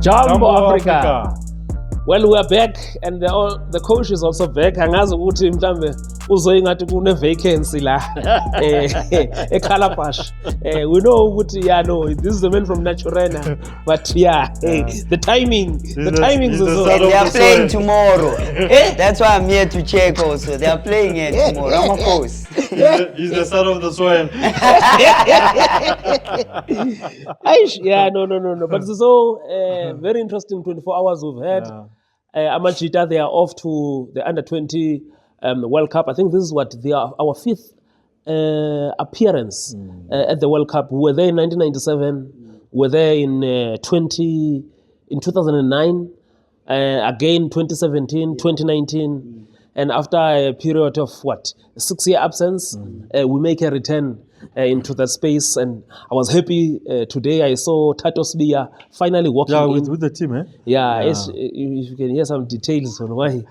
Jambo Africa. Well, we are back, and the coach is also back. Angazi ukuthi mhlambe uzoyingathi kune vacancy la eCalabash. We know ukuthi this is the man from Naturena, but the timing is also. And they are playing tomorrow. That's why I'm here to check also. They are playing it tomorrow. I'm a coach. He's the son of the soil. No. But it's so very interesting 24 hours we've had. Amajita, they are off to the Under-20 World Cup. I think this is our fifth appearance at the World Cup. We were there in 1997. We were there in 2009. Again, 2017, 2019. And after a period of 6-year absence, we make a return into that space, and I was happy today. I saw Teboho Sibiya finally walking in. with the team, eh? If you can hear some details on why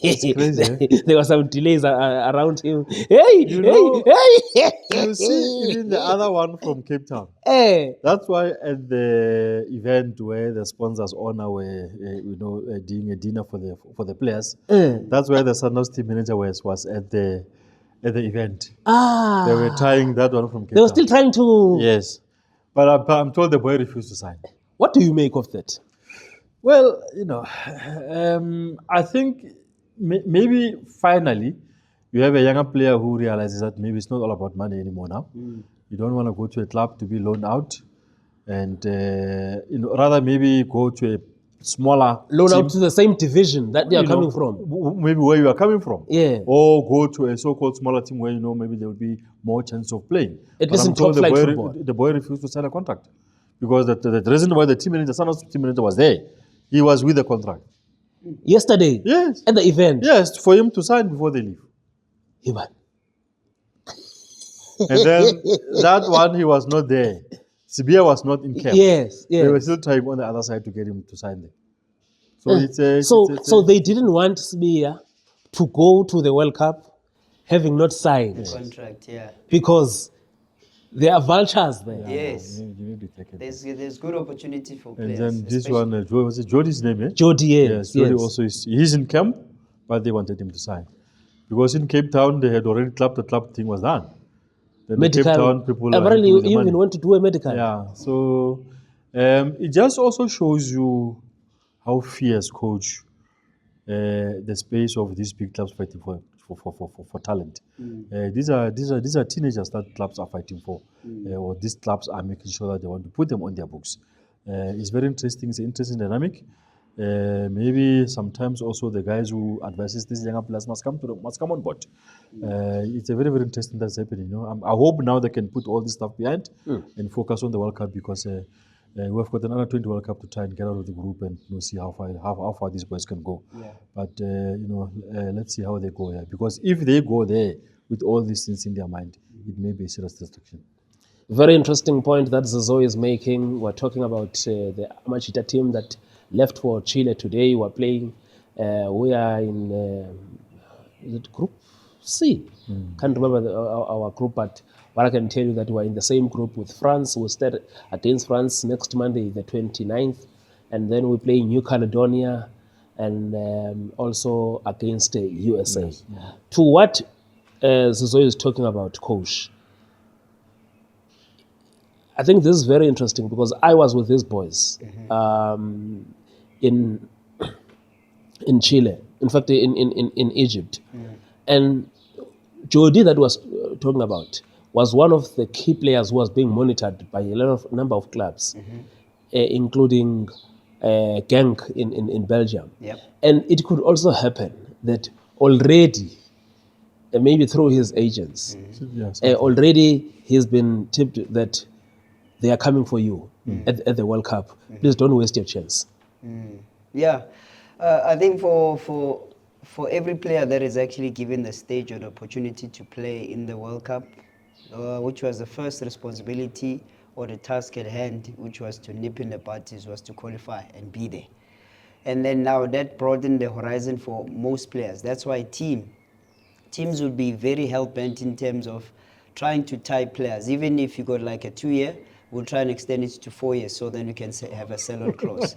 crazy, there were some delays around him. You see, even the other one from Cape Town. That's why at the event where the sponsors honor were, doing a dinner for the players. That's where the Sandos team manager was at the event. They were trying that one from Cape Town. They were still trying to... Yes. But I'm told the boy refused to sign. What do you make of that? Well, I think maybe finally you have a younger player who realizes that maybe it's not all about money anymore now. You don't want to go to a club to be loaned out. And, rather maybe go to a smaller loan team. out to the same division that they are coming from. Maybe where you are coming from. Yeah. Or go to a so-called smaller team where maybe there will be more chance of playing. It doesn't talk like football. The boy refused to sign a contract. Because the reason why the team manager was there, he was with the contract. Yesterday? Yes. At the event? Yes, for him to sign before they leave. And then that one, he was not there. Sibiya was not in camp. Yes. They were still trying on the other side to get him to sign them. So they didn't want Sibiya to go to the World Cup having not signed. Contract, yeah. Because there are vultures there. Yes. You need to take it. There's good opportunity for players. And then this one, was it Jody's name, eh? Jody, yes. Jody also he's in camp, but they wanted him to sign. Because in Cape Town, they had already the club thing was done. Then medical. The Cape Town people apparently you even want to do a medical. Yeah, so it just also shows you how fierce coach the space of these big clubs fighting for talent. These are teenagers that clubs are fighting for, or these clubs are making sure that they want to put them on their books. It's very interesting. It's an interesting dynamic. Maybe sometimes also the guys who advises these younger players must come on board. It's a very, very interesting that's happening. I hope now they can put all this stuff behind and focus on the World Cup, because we've got another 20 World Cup to try and get out of the group and see how far these boys can go. Yeah. But let's see how they go here, because if they go there with all these things in their mind, it may be a serious distraction. Very interesting point that Zozo is making. We're talking about the Amajita team that left for Chile today. We're playing. We are in Group C. Can't remember our group, but what I can tell you that we're in the same group with France. We'll start against France next Monday, the 29th, and then we play New Caledonia and also against USA. Yes. Yeah. To what Zozo is talking about, coach, I think this is very interesting, because I was with these boys in Chile, in fact in Egypt, and Jody that was talking about was one of the key players who was being monitored by a number of clubs, including Genk in Belgium. Yep. And it could also happen that already, maybe through his agents, already he's been tipped that they are coming for you at the World Cup. Please don't waste your chance. Yeah, I think for every player that is actually given the stage or the opportunity to play in the World Cup, which was the first responsibility or the task at hand, which was to nip in the parties, was to qualify and be there. And then now that broadened the horizon for most players. That's why teams would be very hell-bent in terms of trying to tie players. Even if you got like a 2-year, we'll try and extend it to 4 years, so then we can have a sell-on clause.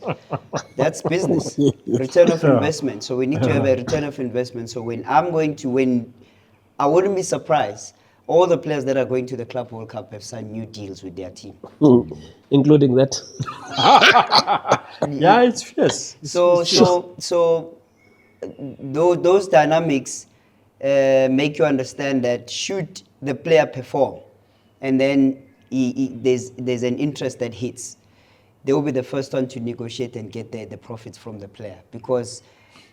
That's business, return of investment. So we need to have a return of investment. So when I wouldn't be surprised. All the players that are going to the Club World Cup have signed new deals with their team, including that. Yeah, it's fierce. So those dynamics make you understand that should the player perform, and then there's an interest that hits, they will be the first one to negotiate and get the profits from the player, because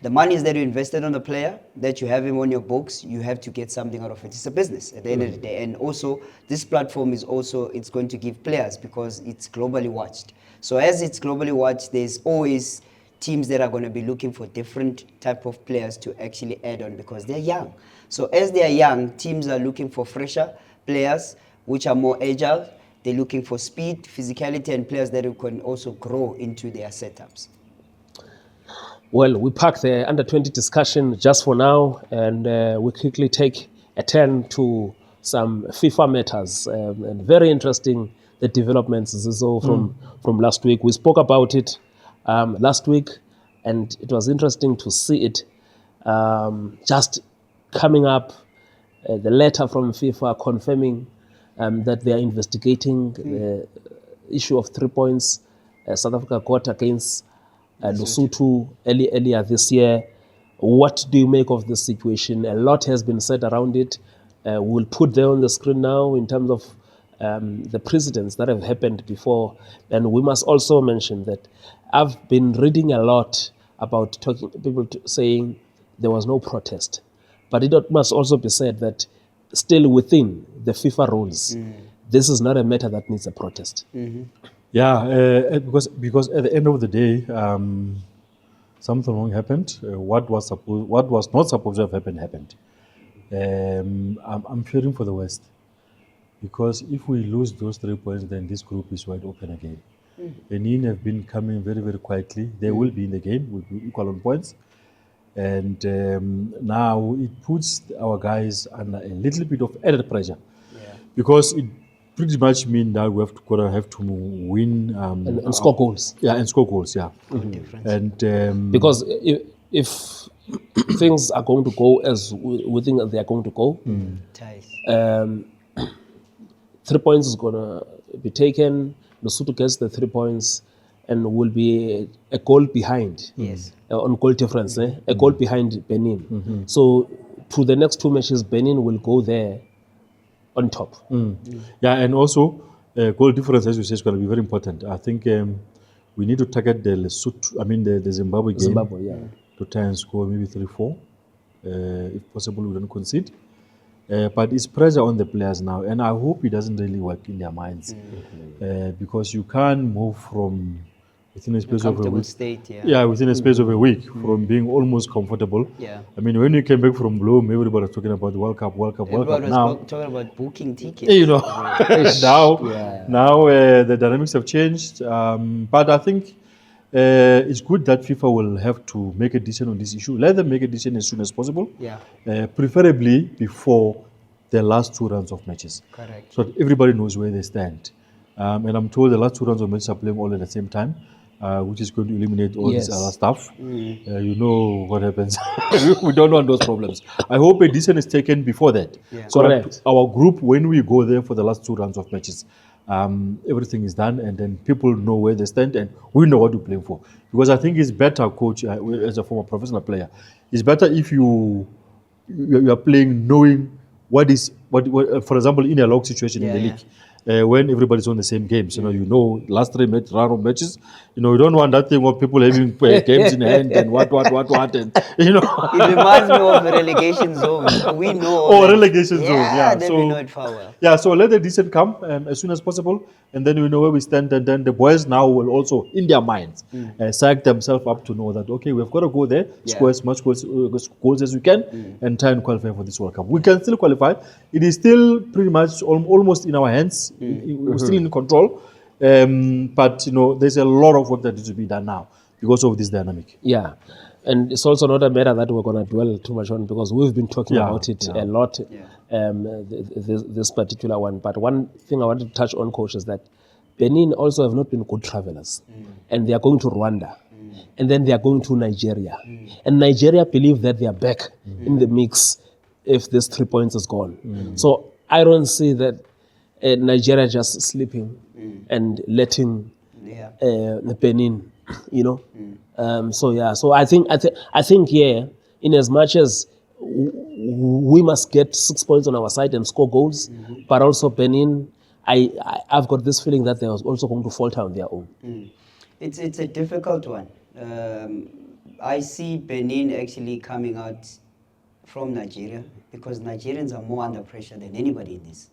the money is that you invested on the player, that you have him on your books, you have to get something out of it. It's a business at the end of the day. And also, this platform is also, it's going to give players, because it's globally watched. So as it's globally watched, there's always teams that are going to be looking for different type of players to actually add on, because they're young. So as they are young, teams are looking for fresher players, which are more agile. They're looking for speed, physicality, and players that can also grow into their setups. Well, we park the under-20 discussion just for now, and we quickly take a turn to some FIFA matters. And very interesting, the developments from last week. We spoke about it last week, and it was interesting to see it just coming up, the letter from FIFA confirming that they are investigating the issue of 3 points South Africa got against Lesotho earlier this year. What do you make of this situation? A lot has been said around it. We'll put there on the screen now in terms of the precedents that have happened before. And we must also mention that I've been reading a lot about people saying there was no protest. But it must also be said that still within the FIFA rules, this is not a matter that needs a protest. Yeah, because at the end of the day, something wrong happened. What was not supposed to have happened. I'm fearing for the West, because if we lose those 3 points, then this group is wide open again. Benin have been coming very, very quietly. They will be in the game with equal on points, and now it puts our guys under a little bit of added pressure, because it pretty much mean that we have to win and score goals. Yeah, and score goals. Yeah, and because if things are going to go as we think that they are going to go, 3 points is going to be taken. Lesotho gets the 3 points and will be a goal behind. Yes. On goal difference, a goal behind Benin. So to the next 2 matches, Benin will go there on top. Yeah, and also goal difference, as you say, is going to be very important. I think we need to target the the Zimbabwe game. To try and score maybe 3-4. If possible, we don't concede. But it's pressure on the players now, and I hope it doesn't really work in their minds, because you can't move from within a space of a week. Within a space of a week, from being almost comfortable. Yeah. I mean, when you came back from Bloom, everybody was talking about the World Cup. Now, talking about booking tickets. You know, now the dynamics have changed. But I think it's good that FIFA will have to make a decision on this issue. Let them make a decision as soon as possible. Preferably before the last 2 rounds of matches. Correct. So that everybody knows where they stand. And I'm told the last 2 rounds of matches are playing all at the same time, which is going to eliminate all this other stuff. You know what happens. We don't want those problems. I hope a decision is taken before that. So that our group, when we go there for the last 2 rounds of matches, everything is done, and then people know where they stand and we know what we're playing for. Because I think it's better, coach, as a former professional player, it's better if you are playing knowing what for example, in a log situation in the league. When everybody's on the same games, last 3 round of matches, you don't want that thing of people having games in hand and what, and It reminds me of the relegation zone. We know. Relegation zone, yeah. Then we know it far well. Yeah, so let the decision come as soon as possible, and then we know where we stand, and then the boys now will also, in their minds, psych themselves up to know that, okay, we've got to go there, score as much goals as we can, and try and qualify for this World Cup. We can still qualify. It is still pretty much almost in our hands. We're still in control, but there's a lot of work that needs to be done now because of this dynamic. Yeah, and it's also not a matter that we're going to dwell too much on, because we've been talking about it a lot, this particular one. But one thing I wanted to touch on, coach, is that Benin also have not been good travelers. And they are going to Rwanda. And then they are going to Nigeria. And Nigeria believe that they are back in the mix if this 3 points is gone. So I don't see that Nigeria just sleeping and letting the Benin, So I think in as much as we must get 6 points on our side and score goals, but also Benin, I've got this feeling that they are also going to falter on their own. It's a difficult one. I see Benin actually coming out from Nigeria because Nigerians are more under pressure than anybody in this.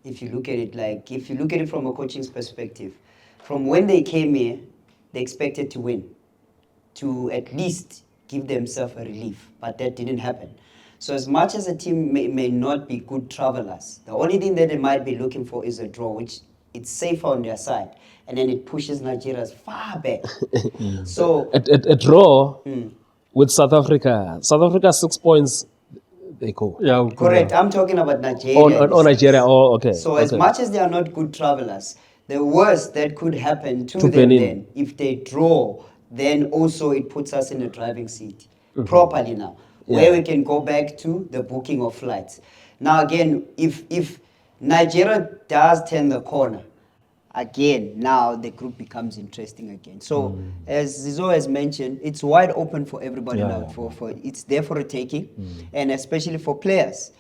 If you look at it from a coaching's perspective, from when they came here, they expected to win, to at least give themselves a relief, but that didn't happen. So as much as a team may not be good travelers, the only thing that they might be looking for is a draw, which it's safer on their side, and then it pushes Nigeria far back. So a draw with South Africa. South Africa 6 points, they go. Yeah, correct. I'm talking about Nigeria. Nigeria. Oh, okay. So as much as they are not good travelers, the worst that could happen to them Benin. then, if they draw, then also it puts us in the driving seat properly now, where we can go back to the booking of flights. Now again, if Nigeria does turn the corner, again, now the group becomes interesting again. So as Zizo has mentioned, it's wide open for everybody now. For it's there for a taking, and especially for players.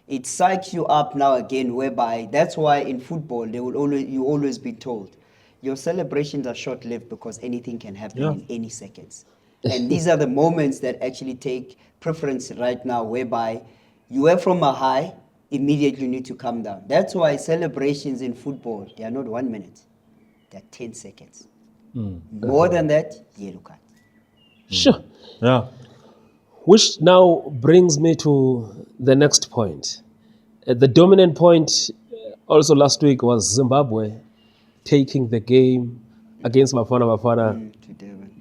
It psychs you up now again, whereby that's why in football you always be told your celebrations are short-lived because anything can happen in any seconds. And these are the moments that actually take preference right now, whereby you were from a high, immediately you need to come down. That's why celebrations in football, they are not 1 minute, they are 10 seconds. More than that, yellow card. Sure. Yeah. Which now brings me to the next point. The dominant point also last week was Zimbabwe taking the game against Bafana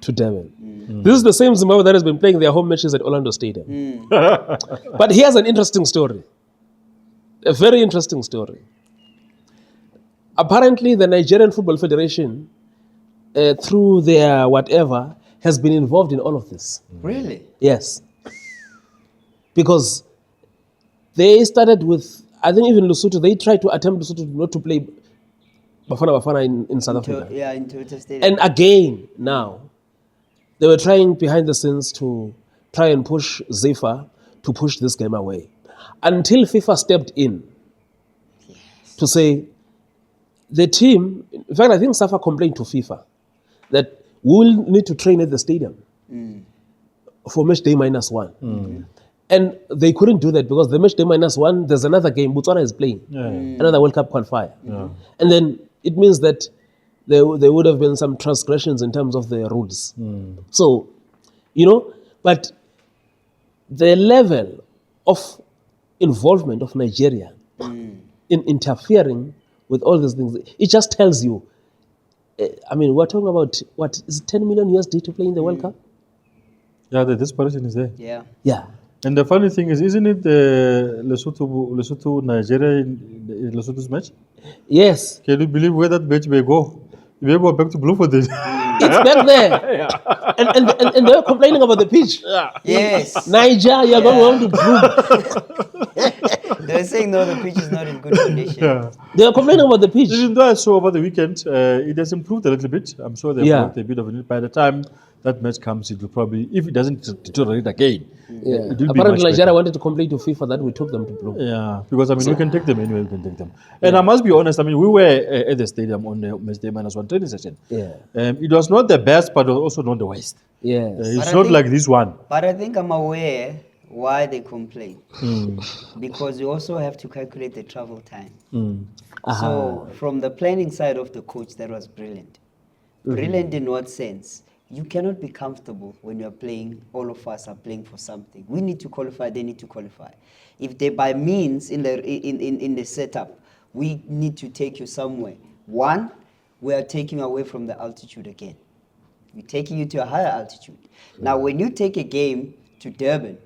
to Durban. This is the same Zimbabwe that has been playing their home matches at Orlando Stadium. But here's an interesting story. A very interesting story. Apparently, the Nigerian Football Federation, through their whatever, has been involved in all of this. Really? Yes. Because they started with, I think even Lesotho, they tried to attempt Lesotho not to play Bafana in South Africa. Yeah, in Toyota Stadium. And again, now, they were trying behind the scenes to try and push FIFA to push this game away. Until FIFA stepped in to say, the team, in fact, I think SAFA complained to FIFA that we'll need to train at the stadium for match day -1. And they couldn't do that because the match day -1, there's another game, Botswana is playing, another World Cup qualifier. And then it means that there would have been some transgressions in terms of the rules. So, but the level of involvement of Nigeria in interfering with all these things, it just tells you, we're talking about, what, is it 10 million USD to play in the World Cup? Yeah, the desperation is there. Yeah. And the funny thing is, isn't it Lesotho Nigeria in Lesotho's match? Yes. Can you believe where that match may go? You may go back to Bloemfontein. It's back there. And they're complaining about the pitch. Yes. Niger, you're going home to Bloem. They're saying, no, the pitch is not in good condition. They're complaining about the pitch. Even though I saw over the weekend, it has improved a little bit. I'm sure they've worked a bit of it. By the time that match comes, it will probably, if it doesn't deteriorate again, it will apparently be Nigeria wanted to complain to FIFA that we took them to Bloem. Yeah, because we can take them anywhere, we can take them. And I must be honest, we were at the stadium on the match day -1 training session. It was not the best, but also not the worst. It's not like this one. But I think I'm aware why they complain. Because you also have to calculate the travel time. So from the planning side of the coach, that was brilliant. Brilliant in what sense? You cannot be comfortable when you're playing, all of us are playing for something. We need to qualify, they need to qualify. If they by means in the setup, we need to take you somewhere. One, we are taking you away from the altitude again. We're taking you to a higher altitude. Now, when you take a game to Durban,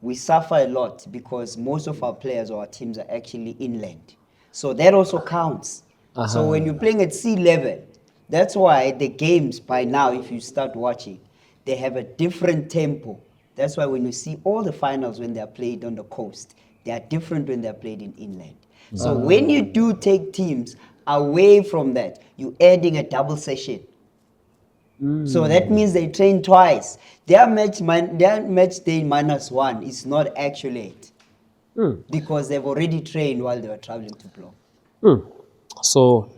we suffer a lot because most of our players or our teams are actually inland. So that also counts. So when you're playing at sea level, that's why the games by now, if you start watching, they have a different tempo. That's why when you see all the finals when they are played on the coast, they are different when they are played in inland. So when you do take teams away from that, you're adding a double session. So that means they train twice. Their match day -1 is not accurate because they've already trained while they were traveling to Bloem. So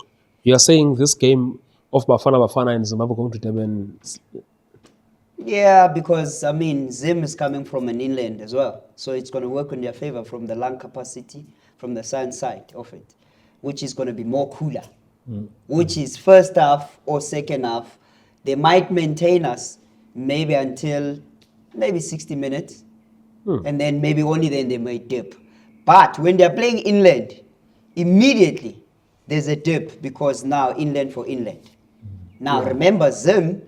you are saying this game of Bafana and Zimbabwe going to Durban? Yeah, because I mean, Zim is coming from an inland as well. So it's going to work in their favor from the lung capacity, from the sun side of it, which is going to be more cooler. Which is first half or second half. They might maintain us maybe until maybe 60 minutes. And then maybe only then they might dip. But when they're playing inland, immediately there's a dip because now inland for inland. Now remember, Zim,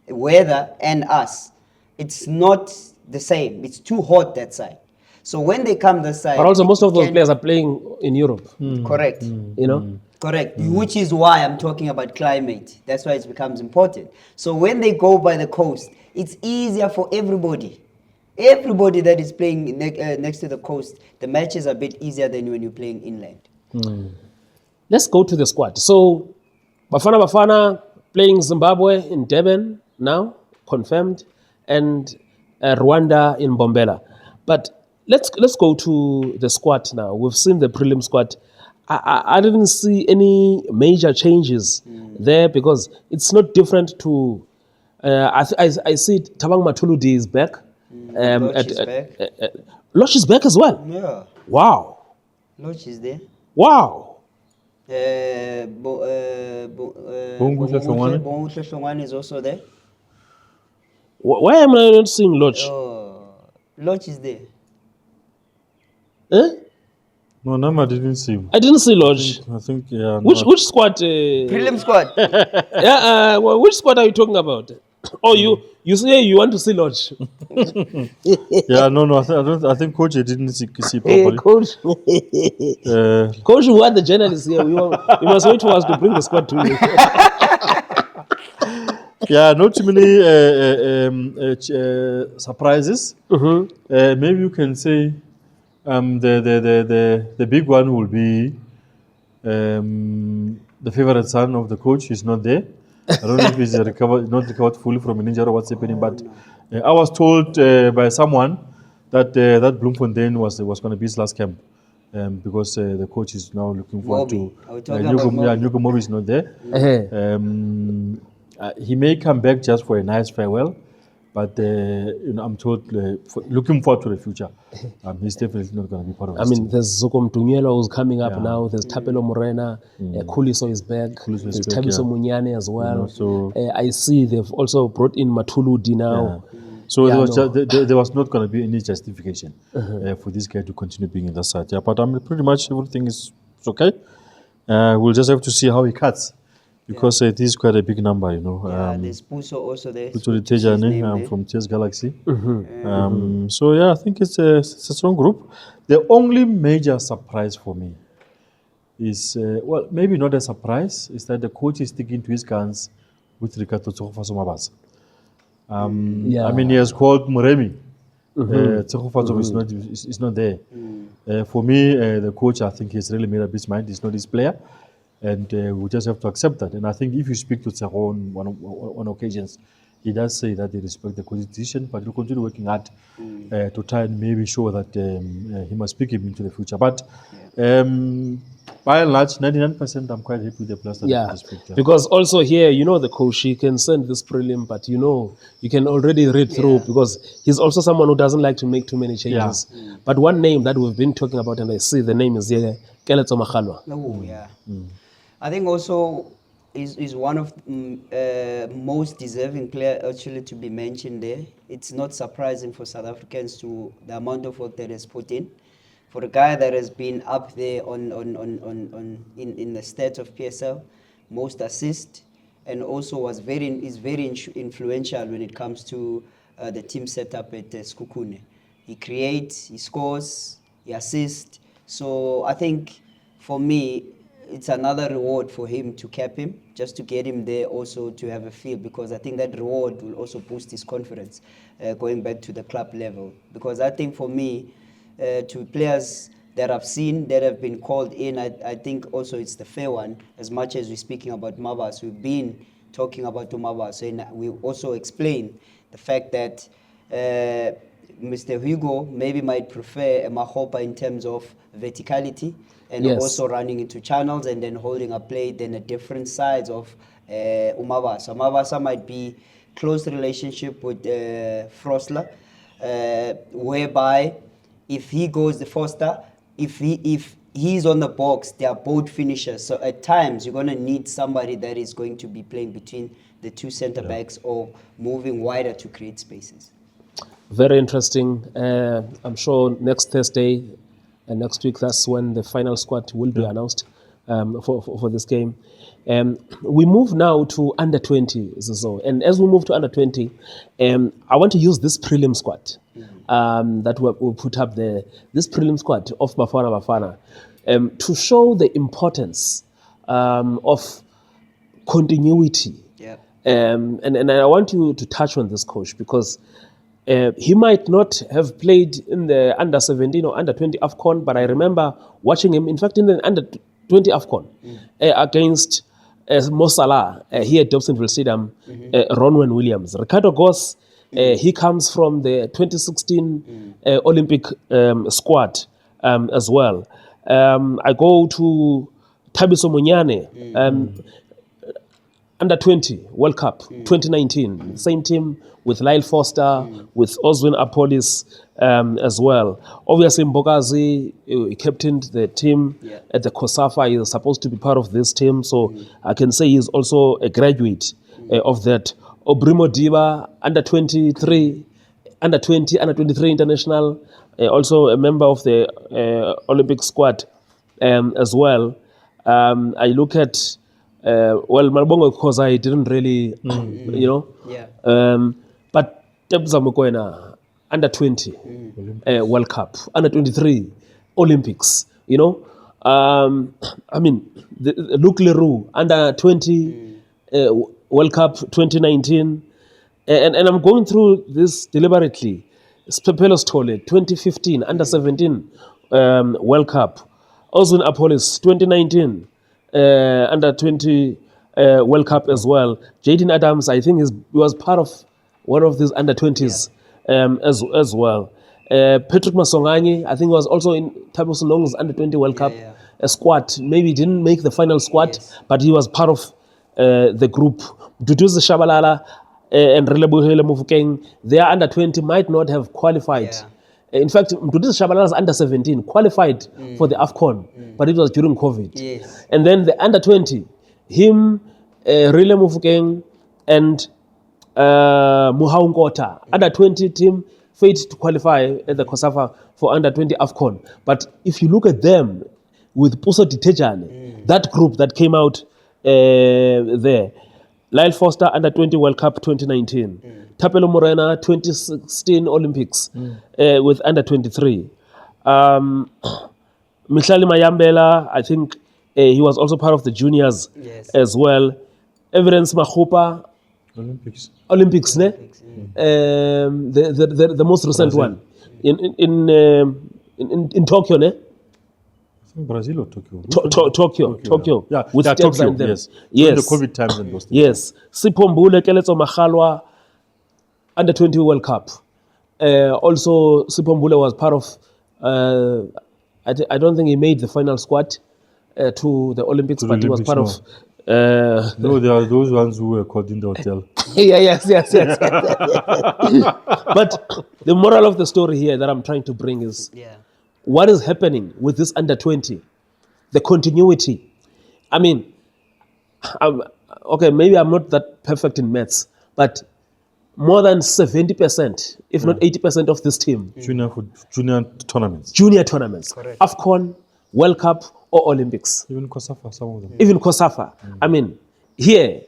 weather and us, it's not the same. It's too hot that side. So when they come this side, But also most of those players are playing in Europe. Correct. You know? Correct. Which is why I'm talking about climate. That's why it becomes important. So when they go by the coast, it's easier for everybody. Everybody that is playing next to the coast, the matches are a bit easier than when you're playing inland. Let's go to the squad. So Bafana playing Zimbabwe in Durban now, confirmed, and Rwanda in Bombela. But let's go to the squad now. We've seen the prelim squad. I didn't see any major changes there because it's not different to. I see Tabang Matuludi is back. Lodge is back. Lodge is back as well. Yeah. Wow. Lodge is there. Wow. Bonguhle Hlongwane is also there. Why am I not seeing Lodge? Lodge is there. Eh? No, Nama didn't see him. I didn't see Lodge. I think, yeah. Which squad? Prelim squad. Yeah. Which squad are you talking about? Oh, you say you want to see Lodge. Yeah, no. I think Coach didn't see properly. Coach. Coach, who are the journalists here? You must wait for us to bring the squad to you. Yeah, not too many surprises. Maybe you can say the big one will be the favorite son of the coach. He's not there. I don't know if he's not recovered fully from an injury or what's happening, but I was told by someone that that Bloemfontein was going to be his last camp because the coach is now looking forward to. Nyuko Mobi is not there. He may come back just for a nice farewell, but I'm told looking forward to the future. He's definitely not going to be part of this team. There's Zoko Mtunyela who's coming up now. There's Tapelo Morena. Kuliso is back. There's Tabiso Munyane as well. I see they've also brought in Matuludi now. So there was not going to be any justification for this guy to continue being in the side. Yeah, but pretty much everything is okay. We'll just have to see how he cuts. Because it is quite a big number, you know. There's Puso also there. Puso Tejane from TS Galaxy. So yeah, I think it's a strong group. The only major surprise for me is, well, maybe not a surprise, is that the coach is sticking to his guns with regard to Tsogofaso Mabasa. I mean, he has called Muremi. Tsogofaso is not there. For me, the coach, I think he's really made up his mind. He's not his player. And we just have to accept that. And I think if you speak to Tsaro on occasions, he does say that they respect the coach's decision, but he'll continue working hard to try and maybe show that he must speak him into the future. But by and large, 99%, I'm quite happy with the players that he speak. Because also here, the coach, he can send this prelim, but you can already read through because he's also someone who doesn't like to make too many changes. But one name that we've been talking about, and I see the name is here, Keletso Makhalwa. Oh, yeah. I think also is one of most deserving player actually to be mentioned there. It's not surprising for South Africans to the amount of work that has put in. For a guy that has been up there in the stats of PSL, most assist, and also is very influential when it comes to the team setup at Sekhukhune. He creates, he scores, he assists. So I think for me, it's another reward for him to cap him, just to get him there also to have a feel, because I think that reward will also boost his confidence going back to the club level. Because I think for me, to players that I've seen that have been called in, I think also it's the fair one. As much as we're speaking about Mavas, we've been talking about Mavas, and we also explain the fact that Mr. Hugo maybe might prefer a Mahopa in terms of verticality, and Yes. also running into channels and then holding a play, then a different sides of Umavasa. Umavasa might be close relationship with Frosler, whereby if he goes the Foster, if he's on the box, they are both finishers. So at times you're going to need somebody that is going to be playing between the two center backs or moving wider to create spaces. Very interesting. I'm sure next Thursday and next week, that's when the final squad will be announced for this game. We move now to under 20, Zizo. And as we move to under 20, I want to use this prelim squad that we put up there, this prelim squad of Bafana, to show the importance of continuity. Yeah. And I want you to touch on this, coach, because he might not have played in the under 17 or under 20 AFCON, but I remember watching him, in fact, in the under 20 AFCON against Mo Salah here at Dobsonville Stadium, Ronwen Williams. Ricardo Goss, he comes from the 2016 Olympic squad as well. I go to Thabiso Munyane, under 20 World Cup 2019, same team with Lyle Foster, with Oswin Apolis as well. Obviously Mbokazi, he captained the team at the COSAFA. He is supposed to be part of this team, so I can say he's also a graduate of that. Obrimo Diba, under 23, under 20, under 23 international, also a member of the Olympic squad as well. I look at Malbongo, because I didn't really, you know. Yeah. But Teboho Mokoena, under 20 World Cup, under 23 Olympics, you know. I mean, Luke Leroux, under 20 World Cup 2019. And I'm going through this deliberately. Spepelos Tole, 2015, under 17 World Cup. Oswin Apolis, 2019. Under 20 World Cup as well. Jaden Adams, I think, he was part of one of these under 20s as well. Patrick Masongani, I think, was also in Thabo Sonong's under 20 World Cup squad. Maybe didn't make the final squad, but he was part of the group. Duduzi Shabalala and Relebuhele Mufukeng, they are under 20, might not have qualified. In fact, Duduzi Shabalala's under 17 qualified for the AFCON, but it was during COVID. Yes. And then the under 20, him, Rile Mufukeng, and Muhaungota, under 20 team, failed to qualify at the COSAFA for under 20 AFCON. But if you look at them with Puso Ditejane, that group that came out there, Lyle Foster, under 20 World Cup 2019, Tapelo Morena, 2016 Olympics with under 23. Mihlali Mayambela, I think he was also part of the juniors as well. Evidence Mahupa, Olympics, ne? The most recent one in Tokyo, ne? Brazil or Tokyo? Tokyo. Yeah, with Tokyo, and them. yes. Yes. During the COVID times and those things. Yes. Sipho Mbule Keletso Mahalwa, under 20 World Cup. Also, Sipho Mbule was part of, I don't think he made the final squad to the Olympics, but he was part of. No, there are those ones who were caught in the hotel. Yes. But the moral of the story here that I'm trying to bring is what is happening with this under 20, the continuity. I mean, okay, maybe I'm not that perfect in maths, but more than 70%, if not 80% of this team. Junior tournaments. Junior tournaments. Correct. AFCON, World Cup, or Olympics. Even COSAFA, some of them. Even COSAFA. I mean, here,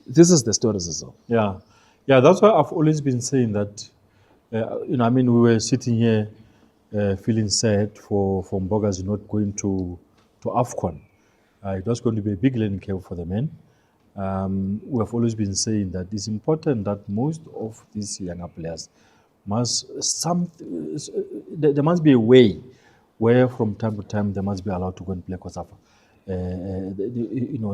this is the story, Zizo. Yeah, that's why I've always been saying that, we were sitting here feeling sad for Mbogazi not going to AFCON. It was going to be a big learning curve for the men. We have always been saying that it's important that most of these younger players there must be a way where from time to time they must be allowed to go and play COSAFA.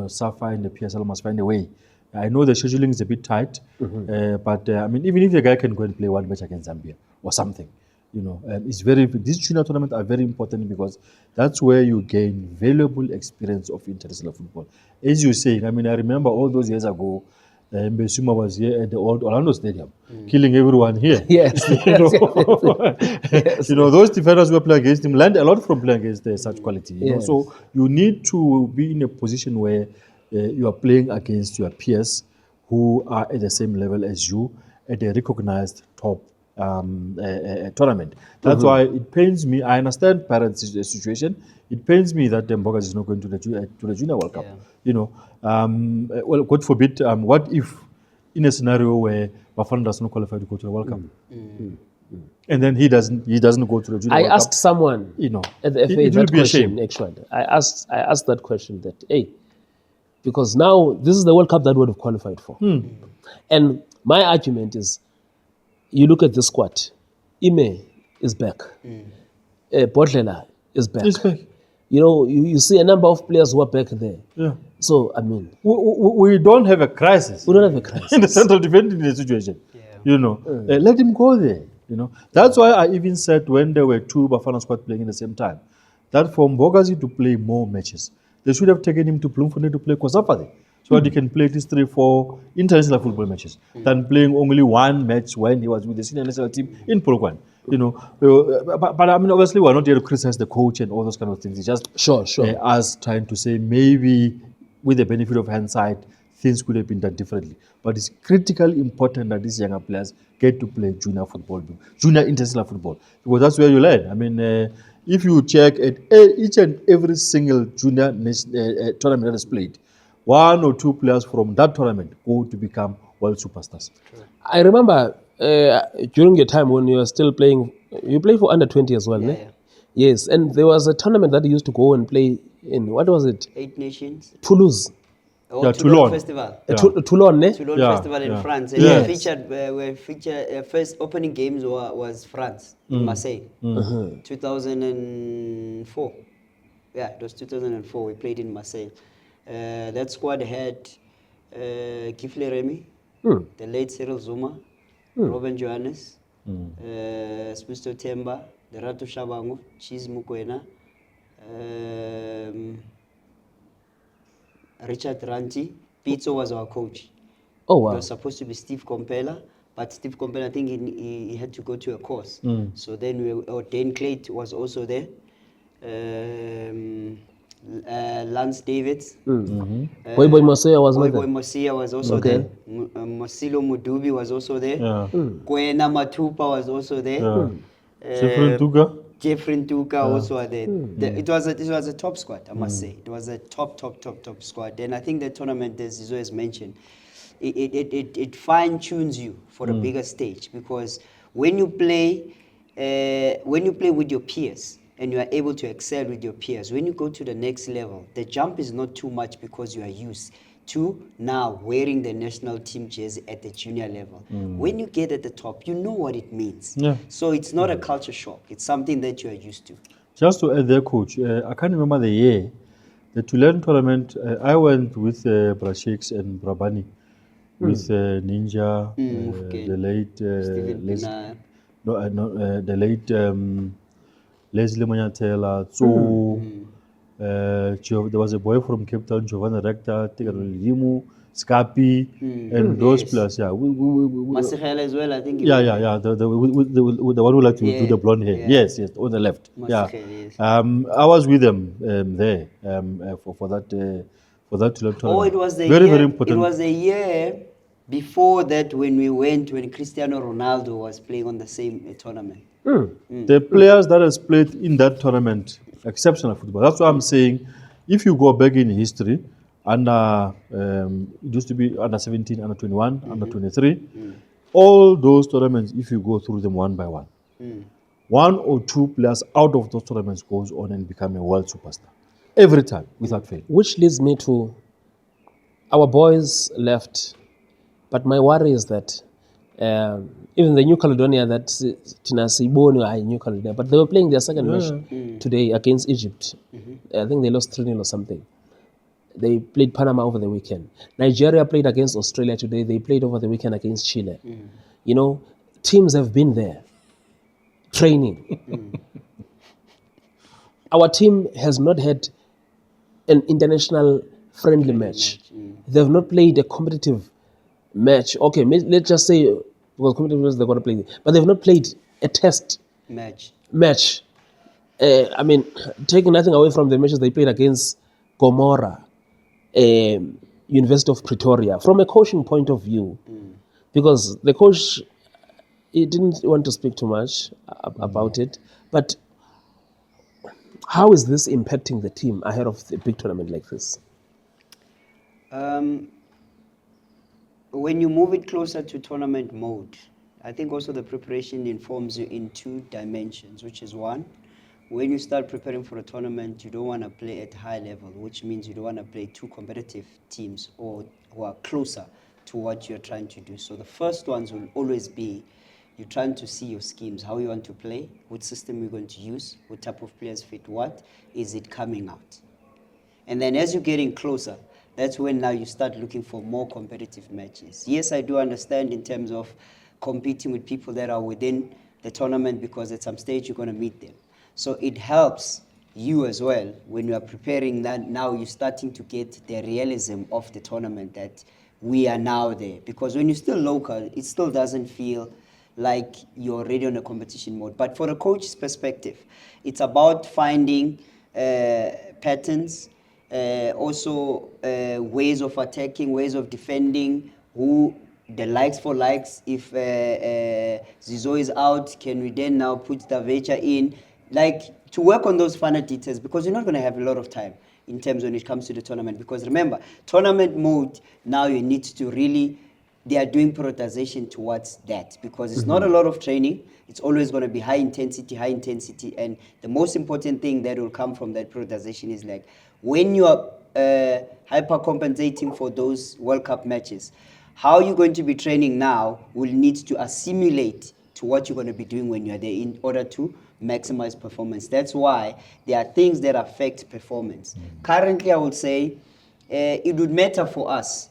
SAFA and the PSL must find a way. I know the scheduling is a bit tight, but I mean, even if the guy can go and play one match against Zambia or something, it's these junior tournaments are very important because that's where you gain valuable experience of international football. As you say, I mean, I remember all those years ago, Mbesuma was here at the old Orlando Stadium, killing everyone here. Yes. Those defenders who play against him learned a lot from playing against such quality. Yes. So you need to be in a position where you are playing against your peers who are at the same level as you at a recognized top tournament. That's why it pains me. I understand parents' situation. It pains me that Mbogas is not going to the Junior World Cup. Well, God forbid, what if in a scenario where Bafana does not qualify to go to the World Cup, and then he doesn't go to the Junior World Cup? I asked someone at the FA that question. Actually, I asked that question that because now this is the World Cup that we would have qualified for, and my argument is, you look at the squad. Ime is back. Bodlela is back. He's back. You see a number of players who are back there. Yeah. So, I mean, we don't have a crisis. We don't have a crisis. In the central defending situation. Let him go there. That's why I even said when there were two Bafana squad playing at the same time, that for Mbogazi to play more matches, they should have taken him to Bloemfontein to play COSAFA there, so that he can play these 3-4 international football matches than playing only one match when he was with the senior national team in Polokwane. But I mean, obviously, we're not here to criticize the coach and all those kind of things. It's just sure. Us trying to say maybe with the benefit of hindsight, things could have been done differently. But it's critically important that these younger players get to play junior football, junior international football, because that's where you learn. I mean, if you check at each and every single junior tournament that is played, 1 or 2 players from that tournament go to become world superstars. I remember during your time when you were still playing, you played for under 20 as well, Yeah. Yes, and there was a tournament that you used to go and play in, what was it? 8 Nations. Toulouse. Toulon Festival. Toulon, ne? Toulon Festival in France. And we featured first opening games was France, in Marseille. 2004. Yeah, it was 2004. We played in Marseille. That squad had Kifle Remy, the late Cyril Zuma, Robin Johannes, Spusto Temba, the Ratu Shabangu, Cheese Mokoena, Richard Ranti. Pizzo was our coach. Oh, wow. It was supposed to be Steve Compella, but Steve Compella, I think he had to go to a course. So then Dane Clayt was also there. Lance Davids. Boy Mosia was not there. Boy Mosia was also there. Mosilo Mudubi was also there. Koena Matupa was also there. Jeffrey Ntuka also are there. It was a top squad, I must say. It was a top squad. And I think the tournament, as Zizo has mentioned, it fine tunes you for the bigger stage, because when you play with your peers and you are able to excel with your peers, when you go to the next level, the jump is not too much because you are used to now wearing the national team jersey at the junior level. When you get at the top, you know what it means. Yeah. So it's not a culture shock. It's something that you are used to. Just to add there, Coach, I can't remember the year. The Tulane tournament, I went with Brasheks and Brabani, with Ninja, the late Leslie Manyatela, there was a boy from Cape Town, Giovanni Recta, Limu, Scapi, and those players. Yeah, Masihela as well, I think. The one who liked to do the blonde hair. Yes, on the left. Masihela, yes. I was with them there for that tournament. Oh, it was the very year, important. It was a year before that when Cristiano Ronaldo was playing on the same tournament. The players that has played in that tournament, exceptional football. That's why I'm saying, if you go back in history, it used to be under 17, under 21, under 23, all those tournaments, if you go through them one by one, 1 or 2 players out of those tournaments goes on and become a world superstar. every time without fail. Which leads me to our boys left, but my worry is that even the New Caledonia that Sosibo, New Caledonia, but they were playing their second match today against Egypt. I think they lost 3-0 or something. They played Panama over the weekend. Nigeria played against Australia today. They played over the weekend against Chile. You know, teams have been there training. Our team has not had an international friendly match. They've not played a competitive match. Okay, let's just say, because competitive matches they've got to play, but they've not played a test match. I mean, taking nothing away from the matches they played against Gomora, University of Pretoria, from a coaching point of view, because the coach, he didn't want to speak too much about it, but how is this impacting the team ahead of a big tournament like this? When you move it closer to tournament mode, I think also the preparation informs you in 2 dimensions, which is one, when you start preparing for a tournament, you don't want to play at high level, which means you don't want to play 2 competitive teams or who are closer to what you're trying to do. So the first ones will always be you're trying to see your schemes, how you want to play, what system you're going to use, what type of players fit what, is it coming out? And then as you're getting closer, that's when now you start looking for more competitive matches. Yes, I do understand in terms of competing with people that are within the tournament, because at some stage you're going to meet them. So it helps you as well when you are preparing that. Now you're starting to get the realism of the tournament that we are now there. Because when you're still local, it still doesn't feel like you're already on a competition mode. But for a coach's perspective, it's about finding patterns, also ways of attacking, ways of defending, who the likes for likes. If Zizo is out, can we then now put Davecha in? Like, to work on those finer details, because you're not going to have a lot of time in terms when it comes to the tournament. Because remember, tournament mode, now you need to really, they are doing prioritization towards that, because it's not a lot of training. It's always going to be high intensity. And the most important thing that will come from that prioritization is like, when you are hyper compensating for those World Cup matches, how you're going to be training now will need to assimilate to what you're going to be doing when you're there in order to maximize performance. That's why there are things that affect performance. Currently, I would say it would matter for us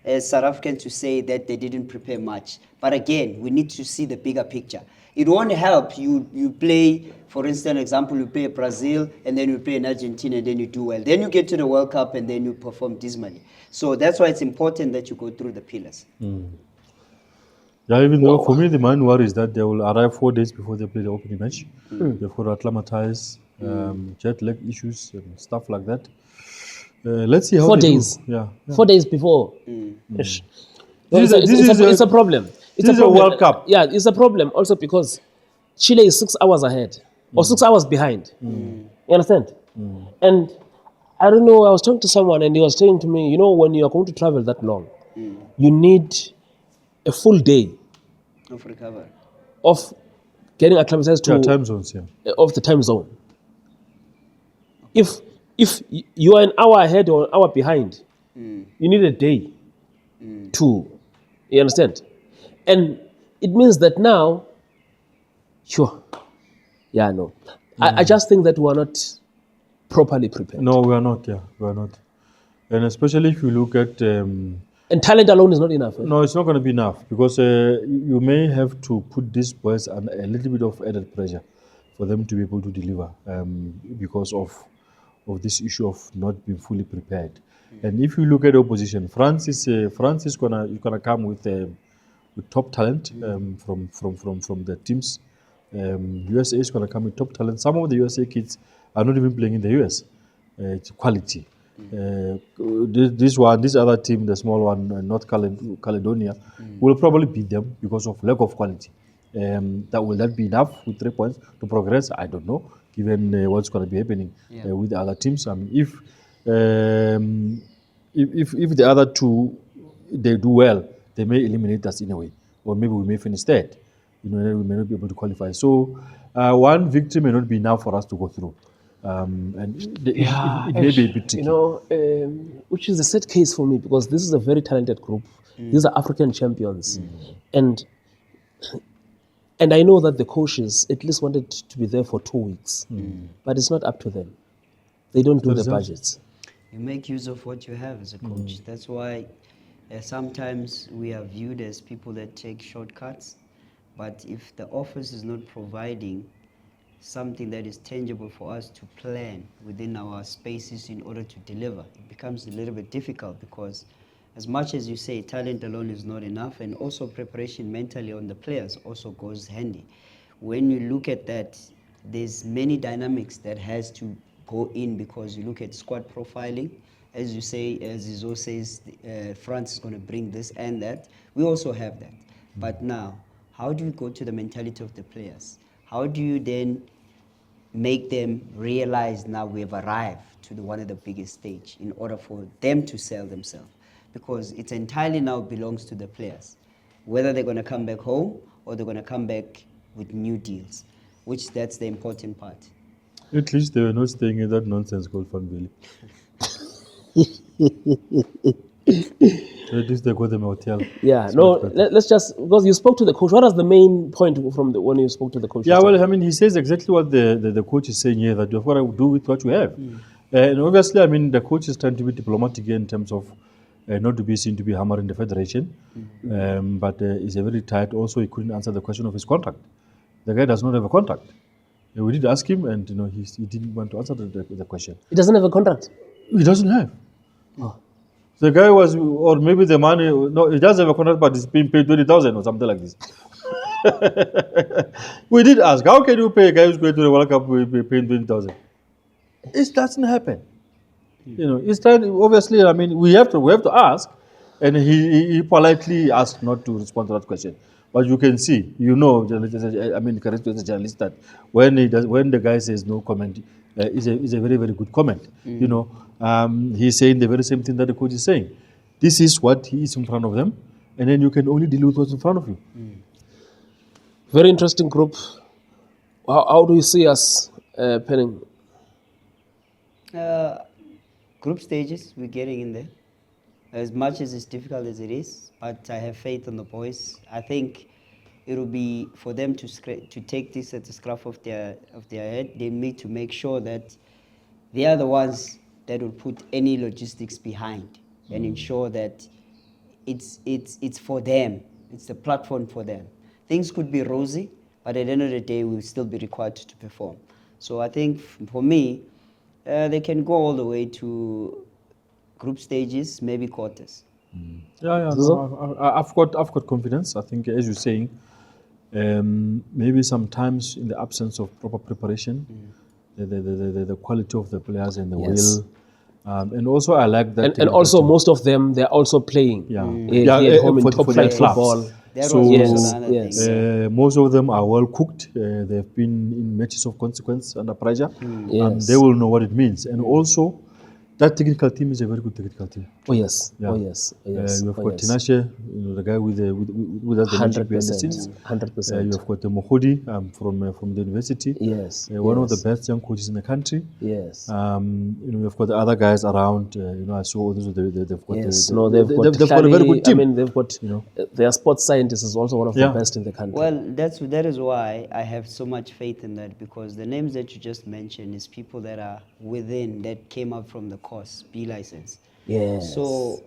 as South Africans to say that they didn't prepare much. But again, we need to see the bigger picture. It won't help you play, for instance, example, you play Brazil and then you play in Argentina and then you do well. Then you get to the World Cup and then you perform dismally. So that's why it's important that you go through the pillars. Yeah, even though for me the main worry is that they will arrive 4 days before they play the opening match. They've got to acclimatize, jet lag issues and stuff like that. Let's see how 4 they days. do. Yeah. 4 days before. This It's a problem. This is a World Cup. Yeah, it's a problem also because Chile is 6 hours ahead or 6 hours behind. You understand? And I don't know, I was talking to someone and he was saying to me, you know, when you are going to travel that long, you need a full day Of recovery. of getting acclimatized to time zones, of the time zone. If you are an hour ahead or an hour behind, you need a day to, you understand? And it means that now, I just think that we are not properly prepared. No, we are not. Yeah, we are not. And especially if you look at. And talent alone is not enough. No, it's not going to be enough because you may have to put these boys under a little bit of added pressure for them to be able to deliver because of this issue of not being fully prepared. And if you look at the opposition, France is gonna come with top talent from the teams. USA is gonna come with top talent. Some of the USA kids are not even playing in the US. It's quality. This other team, the small one, North Caledonia, will probably beat them because of lack of quality. Will that be enough with 3 points to progress? I don't know, given what's going to be happening with the other teams. I mean, if the other two they do well, they may eliminate us in a way, or maybe we may finish third. We may not be able to qualify. So one victory may not be enough for us to go through. And it may be a bit tricky. Which is a sad case for me because this is a very talented group. These are African champions, and I know that the coaches at least wanted to be there for 2 weeks, but it's not up to them. They don't do the budgets. You make use of what you have as a coach. That's why sometimes we are viewed as people that take shortcuts. But if the office is not providing something that is tangible for us to plan within our spaces in order to deliver, it becomes a little bit difficult because as much as you say talent alone is not enough, and also preparation mentally on the players also goes handy. When you look at that, there's many dynamics that has to go in because you look at squad profiling. As you say, as Izo says, France is going to bring this and that. We also have that. But now, how do you go to the mentality of the players? How do you then make them realize now we have arrived to one of the biggest stage in order for them to sell themselves? Because it entirely now belongs to the players, whether they're going to come back home or they're going to come back with new deals, which that's the important part. At least they were not staying in that nonsense called Fun Valley. At least they got them a hotel. Yeah, let's just, because you spoke to the coach. What was the main point from when you spoke to the coach? Yeah, well, I mean, he says exactly what the coach is saying here, that you've got to do with what you have. And obviously, I mean, the coach is trying to be diplomatic here in terms of not to be seen to be hammering the federation. But he's a very tight. Also, he couldn't answer the question of his contract. The guy does not have a contract. We did ask him, and he didn't want to answer the question. He doesn't have a contract? He doesn't have. The guy was, or maybe the money, no, he does have a contract, but he's being paid 20,000 or something like this. We did ask, how can you pay a guy who's going to the World Cup paying 20,000? It doesn't happen. It's time, obviously, I mean, we have to ask, and he politely asked not to respond to that question. But you can see, I mean, correct as a journalist, that when the guy says no comment, is a very, very good comment. He's saying the very same thing that the coach is saying. This is what he is in front of them, and then you can only deal with what's in front of you. Very interesting group. How do you see us penning? Group stages, we're getting in there. As much as it's difficult as it is, but I have faith in the boys. I think it will be for them to take this at the scruff of their head. They need to make sure that they are the ones that will put any logistics behind and ensure that it's for them. It's the platform for them. Things could be rosy, but at the end of the day, we'll still be required to perform. So I think for me, they can go all the way to group stages, maybe quarters. I've got confidence. I think, as you're saying, maybe sometimes in the absence of proper preparation, the quality of the players and the will, and also I like that. And also most of them, they're also playing here at home in top-flight football. So most of them are well cooked. They've been in matches of consequence under pressure. They will know what it means. And also, that technical team is a very good technical team. Oh yes. You've got Tinashe, the guy with the magic behind the scenes. 100%. You've got Mohodi from the university. Yes. One of the best young coaches in the country. Yes. You've got the other guys around. I saw they've got. They've got a very good team. I mean, they've got their sports scientist is also one of the best in the country. Well, that is why I have so much faith in that, because the names that you just mentioned is people that are within, that came up from the course, B license. Yes. So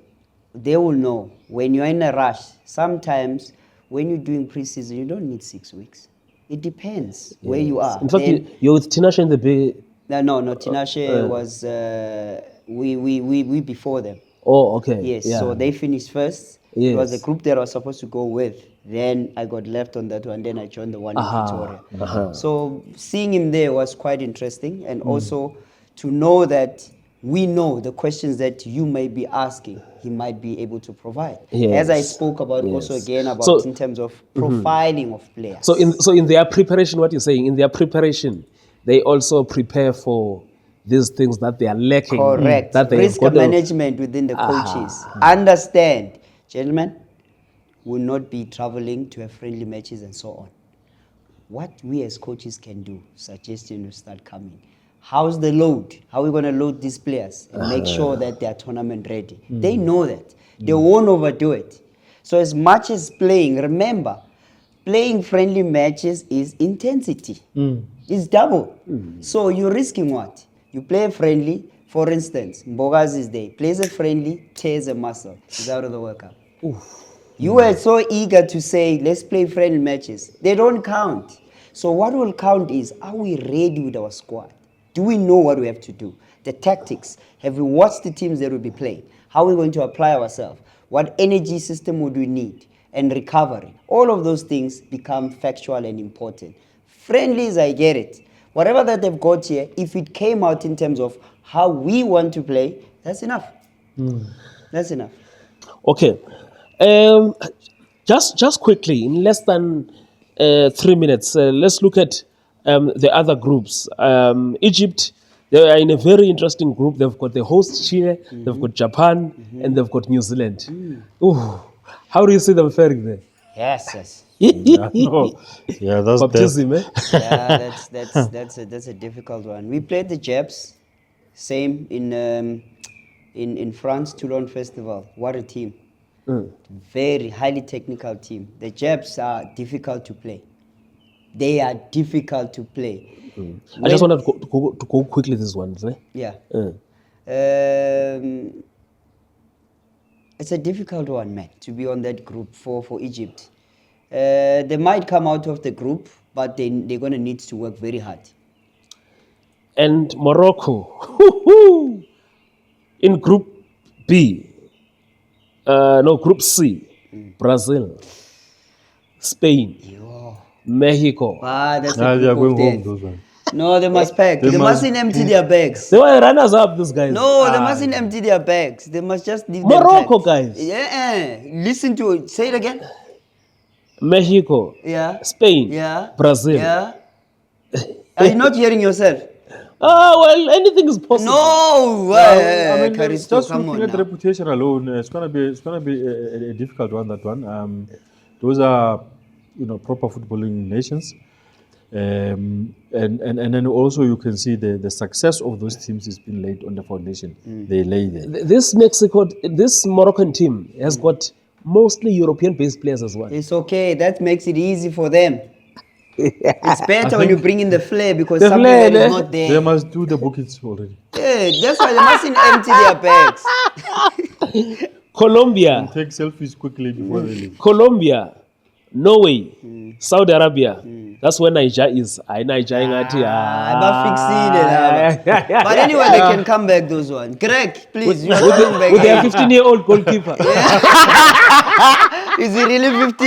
they will know when you're in a rush. Sometimes when you're doing preseason, you don't need 6 weeks. It depends where you are. In fact, you're with Tinashe in the Bay. No. Tinashe was we before them. Oh, okay. Yes. Yeah. So they finished first. Yes. It was the group that I was supposed to go with. Then I got left on that one. Then I joined the one in Pretoria. So seeing him there was quite interesting, and also to know that we know the questions that you may be asking, he might be able to provide. Yes. As I spoke about also again about in terms of profiling of players. So in their preparation, what you're saying, in their preparation, they also prepare for these things that they are lacking. Correct. That they risk management within the coaches. Understand, gentlemen, will not be traveling to have friendly matches and so on. What we as coaches can do, suggestion will start coming. how's the load? How are we going to load these players and make sure that they are tournament ready? They know that. They won't overdo it. So as much as playing, remember, playing friendly matches is intensity. It's double. So you're risking what? You play friendly, for instance, Mbogazi is there, plays a friendly, tears a muscle, he's out of the World Cup. You were so eager to say, let's play friendly matches. They don't count. So what will count is, are we ready with our squad? Do we know what we have to do? The tactics. Have we watched the teams that will be playing? How are we going to apply ourselves? What energy system would we need? And recovery. All of those things become factual and important. Friendlies, I get it. Whatever that they've got here, if it came out in terms of how we want to play, that's enough. That's enough. Okay. Just quickly, in less than 3 minutes, let's look at the other groups. Egypt, they are in a very interesting group. They've got the host Chile, they've got Japan, and they've got New Zealand. Ooh, how do you see them faring there? Yes. Yeah, that's Baptism, eh? Yeah, that's a difficult one. We played the Japs, same in France, Toulon Festival. What a team! Very highly technical team. The Japs are difficult to play. They are difficult to play. I just wanted to go quickly this one. Eh? Yeah. It's a difficult one, man, to be on that group for Egypt. They might come out of the group, but they're going to need to work very hard. And Morocco, in Group B, Group C, Brazil, Spain, Mexico. That's they a are group going of home, death. those ones. No, they must pack. They mustn't empty their bags. They were runners up, these guys. No, they mustn't empty their bags. They must just leave Morocco, them packed. guys. Yeah, listen to it. Say it again. Mexico, Yeah. Spain, Yeah. Brazil. Yeah. Are you not hearing yourself? Well, anything is possible. No, I mean, Caristo, just come looking on at the now. reputation alone, it's gonna be a difficult one. That one. Those are proper footballing nations, and then also you can see the success of those teams has been laid on the foundation they lay there. This Moroccan team has got mostly European-based players as well. It's okay. That makes it easy for them. It's better when you bring in the flair because something flair, that is eh? not there. They must do the buckets already. Yeah, that's why they mustn't empty their bags. Colombia, Take selfies quickly before they leave. Colombia, Norway, Saudi Arabia. That's where Niger is. Niger But anyway, they can come back, those ones. Greg, please, you are coming back. with their here. 15-year-old goalkeeper. Is he really 50?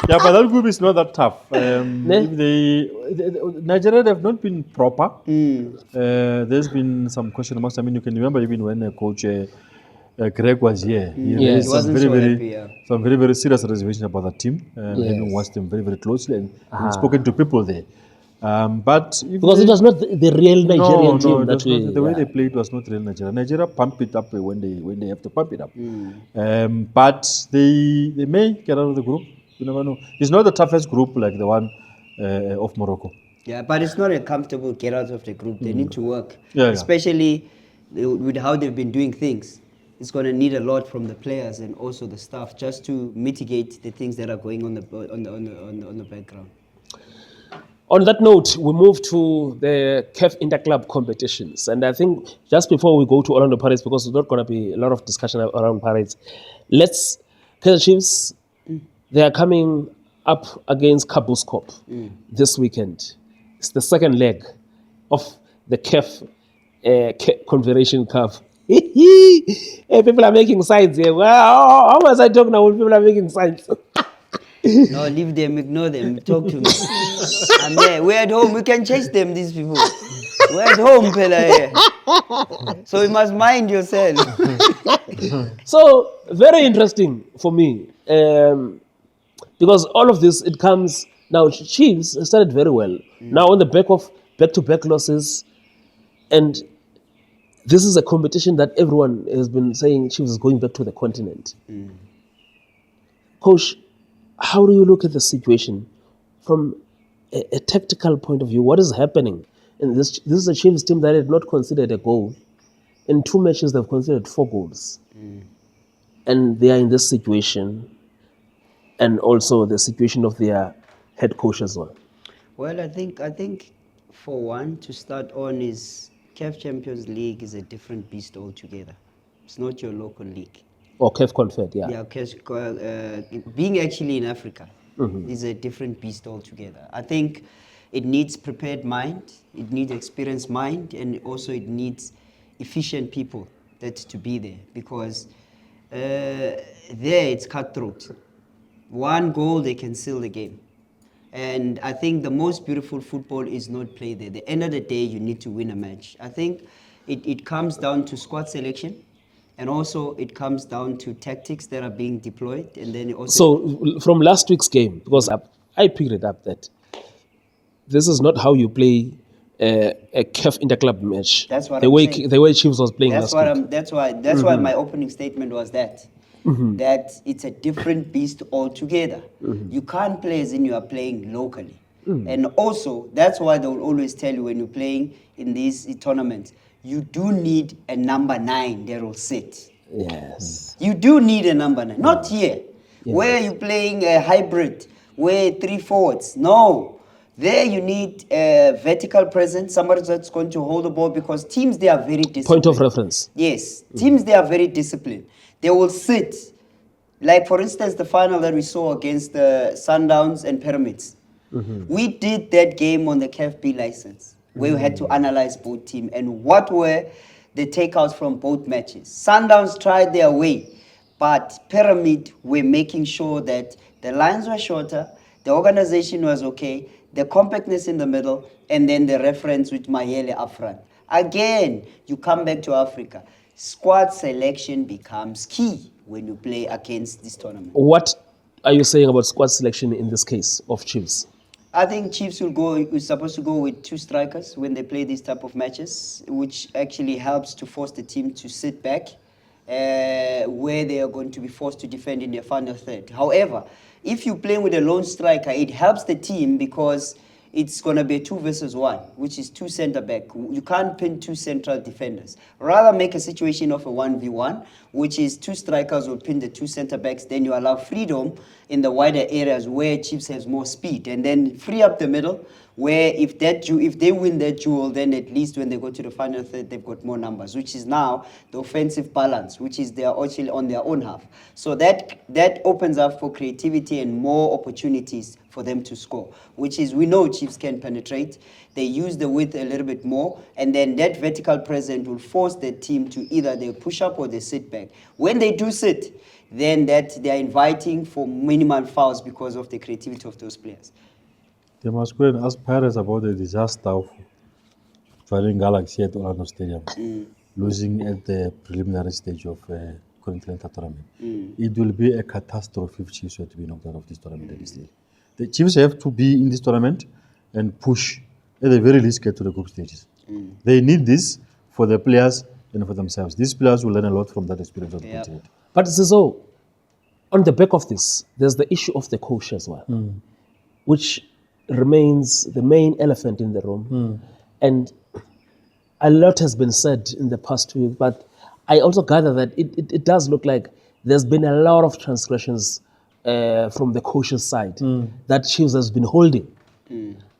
Yeah, but that group is not that tough. Nigeria have not been proper. There's been some question marks. I mean, you can remember even when Coach Greg was here. He raised some wasn't very, so very, happy, yeah. some very, very serious reservation about that team. Having watched them very, very closely and spoken to people there. But if Because it was not the real Nigerian team that way. the way they played was not real Nigeria. Nigeria pump it up when they have to pump it up. But they may get out of the group. You never know. It's not the toughest group like the one of Morocco. Yeah, but it's not a comfortable get out of the group. They need to work, Yeah. especially with how they've been doing things. It's going to need a lot from the players and also the staff just to mitigate the things that are going on the background. On that note, we move to the CAF Interclub competitions. And I think just before we go to Orlando Pirates, because there's not going to be a lot of discussion around Pirates, Kaizer Chiefs, they are coming up against Kabuskop this weekend. It's the second leg of the CAF Confederation Cup. Hey, people are making signs here. Well, how must I talk now when people are making signs? No, leave them, ignore them, talk to me. I'm there. We're at home. We can chase them, these people. We're at home, Pela here. So you must mind yourself. So, very interesting for me. Because all of this, it comes... Now, Chiefs started very well. Now, on the back of back-to-back losses, and this is a competition that everyone has been saying Chiefs is going back to the continent. Coach, how do you look at the situation from a tactical point of view, what is happening? And this is a Chiefs team that had not conceded a goal. In 2 matches, they've conceded 4 goals. And they are in this situation, and also the situation of their head coach as well. Well, I think for one to start on is CAF Champions League is a different beast altogether. It's not your local league. Or CAF Confed, yeah. Yeah, being actually in Africa is a different beast altogether. I think it needs prepared mind, it needs experienced mind, and also it needs efficient people to be there, because there it's cutthroat. 1 goal, they can seal the game. And I think the most beautiful football is not played there. At the end of the day, you need to win a match. I think it comes down to squad selection, and also it comes down to tactics that are being deployed. And then also. So from last week's game, because I picked it up that this is not how you play a CAF interclub match. That's what the I'm way saying. The way Chiefs was playing That's last week. That's why my opening statement was that. That it's a different beast altogether. You can't play as in you are playing locally. And also, that's why they will always tell you when you're playing in these tournaments, you do need a number 9 that will sit. Yes. You do need a number 9. Not here, where you're playing a hybrid, where 3 forwards. No. There you need a vertical presence, somebody that's going to hold the ball, because teams, they are very disciplined. Point of reference. Yes. Teams, they are very disciplined. They will sit. Like, for instance, the final that we saw against the Sundowns and Pyramids. We did that game on the CAFB license, where we had to analyze both teams and what were the takeouts from both matches. Sundowns tried their way, but Pyramid were making sure that the lines were shorter, the organization was okay, the compactness in the middle, and then the reference with Mayele up front. Again, you come back to Africa. Squad selection becomes key when you play against this tournament. What are you saying about squad selection in this case of Chiefs? I think Chiefs we're supposed to go with 2 strikers when they play these type of matches, which actually helps to force the team to sit back, where they are going to be forced to defend in their final third. However, if you play with a lone striker, it helps the team because it's going to be a 2 versus 1, which is 2 center back. You can't pin 2 central defenders. Rather make a situation of a 1v1, which is 2 strikers will pin the 2 center backs. Then you allow freedom in the wider areas where Chiefs has more speed, and then free up the middle, where if they win that duel, then at least when they go to the final third, they've got more numbers, which is now the offensive balance, which is they are actually on their own half. So that opens up for creativity and more opportunities for them to score, which is, we know Chiefs can penetrate. They use the width a little bit more, and then that vertical presence will force the team to either they push up or they sit back. When they do sit, then that they are inviting for minimal fouls because of the creativity of those players. They must go and ask parents about the disaster of joining Galaxy at Orlando Stadium, losing at the preliminary stage of Continental Tournament. It will be a catastrophe if Chiefs were to be knocked out of this tournament at this stage. The Chiefs have to be in this tournament and push, at the very least, get to the group stages. They need this for the players and for themselves. These players will learn a lot from that experience of the continent. But so, on the back of this, there's the issue of the coach as well, which remains the main elephant in the room. And a lot has been said in the past week, but I also gather that it does look like there's been a lot of transgressions from the coach's side that Chiefs has been holding.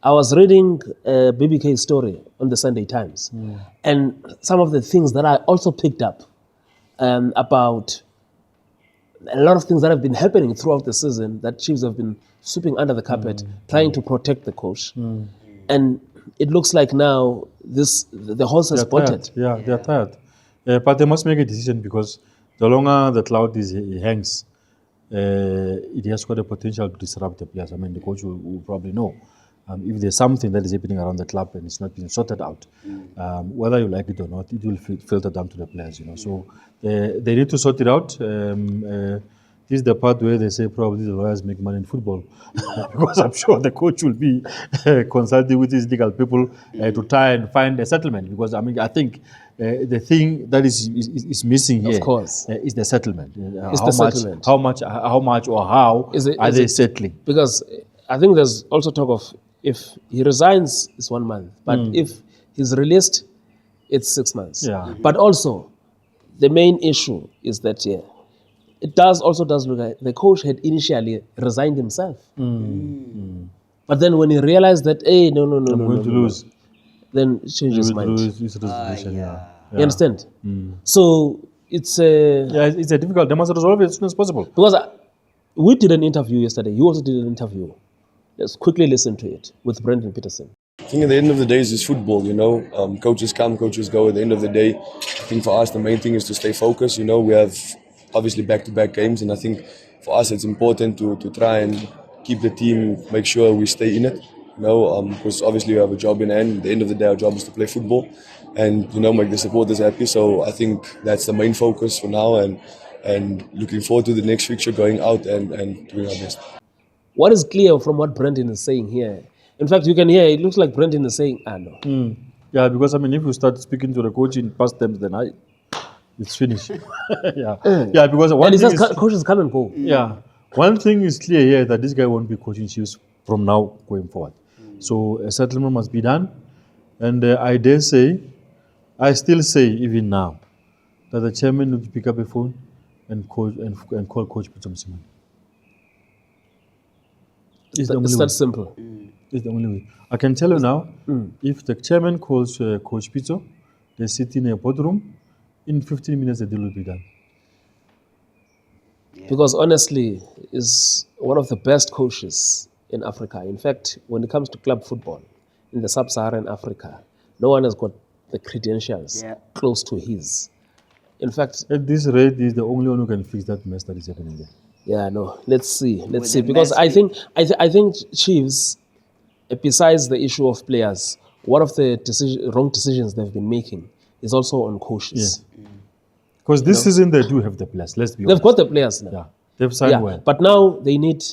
I was reading BBK's story on the Sunday Times, and some of the things that I also picked up about a lot of things that have been happening throughout the season that Chiefs have been sweeping under the carpet, trying to protect the coach. And it looks like now the horse has spotted. They're tired. But they must make a decision, because the longer the cloud hangs, it has got the potential to disrupt the players. I mean, the coach will probably know. If there's something that is happening around the club and it's not being sorted out, whether you like it or not, it will filter down to the players, So they need to sort it out. This is the part where they say probably the lawyers make money in football, because I'm sure the coach will be consulting with his legal people to try and find a settlement. Because I think the thing that is missing here, of course, is the settlement. How much, or how are they settling? Because I think there's also talk of If he resigns, it's 1 month. But if he's released, it's 6 months. Yeah. But also, the main issue is that it does look like the coach had initially resigned himself. But then when he realized that, hey, no, I'm going to lose. then changed his mind. His resolution, yeah. You understand? So it's a... it's a difficult. They must resolve it as soon as possible. Because we did an interview yesterday. You also did an interview. Let's quickly listen to it with Brendan Peterson. I think at the end of the day, it's football, you know. Coaches come, coaches go. At the end of the day, I think for us, the main thing is to stay focused. You know, we have obviously back-to-back games, and I think for us, it's important to try and keep the team, make sure we stay in it. You know, because obviously we have a job in hand. At the end of the day, our job is to play football and, you know, make the supporters happy. So I think that's the main focus for now, and looking forward to the next fixture, going out and doing our best. What is clear from what Brendan is saying here? In fact, you can hear it looks like Brendan is saying, no. Yeah, because I mean, if you start speaking to the coach in past terms, then it's finished. Yeah, because one And he thing says coaches come and go. yeah, one thing is clear here that this guy won't be coaching Chiefs from now going forward. So a settlement must be done, and I dare say, I still say even now, that the chairman needs to pick up a phone and call Coach Peter Msimang. It's the only It's way. that simple. It's the only way. I can tell you now, if the chairman calls Coach Pito, they sit in a boardroom, in 15 minutes the deal will be done. Because honestly, is one of the best coaches in Africa. In fact, when it comes to club football in the sub-Saharan Africa, no one has got the credentials close to his. In fact, At this rate, he's the only one who can fix that mess that is happening there. yeah, no. Let's see. With See, the because I mess think Chiefs, besides the issue of players, one of the wrong decisions they've been making is also on coaches. Because this season they do have the players, let's be They've honest. got the players now. Yeah, they've signed well. But now they need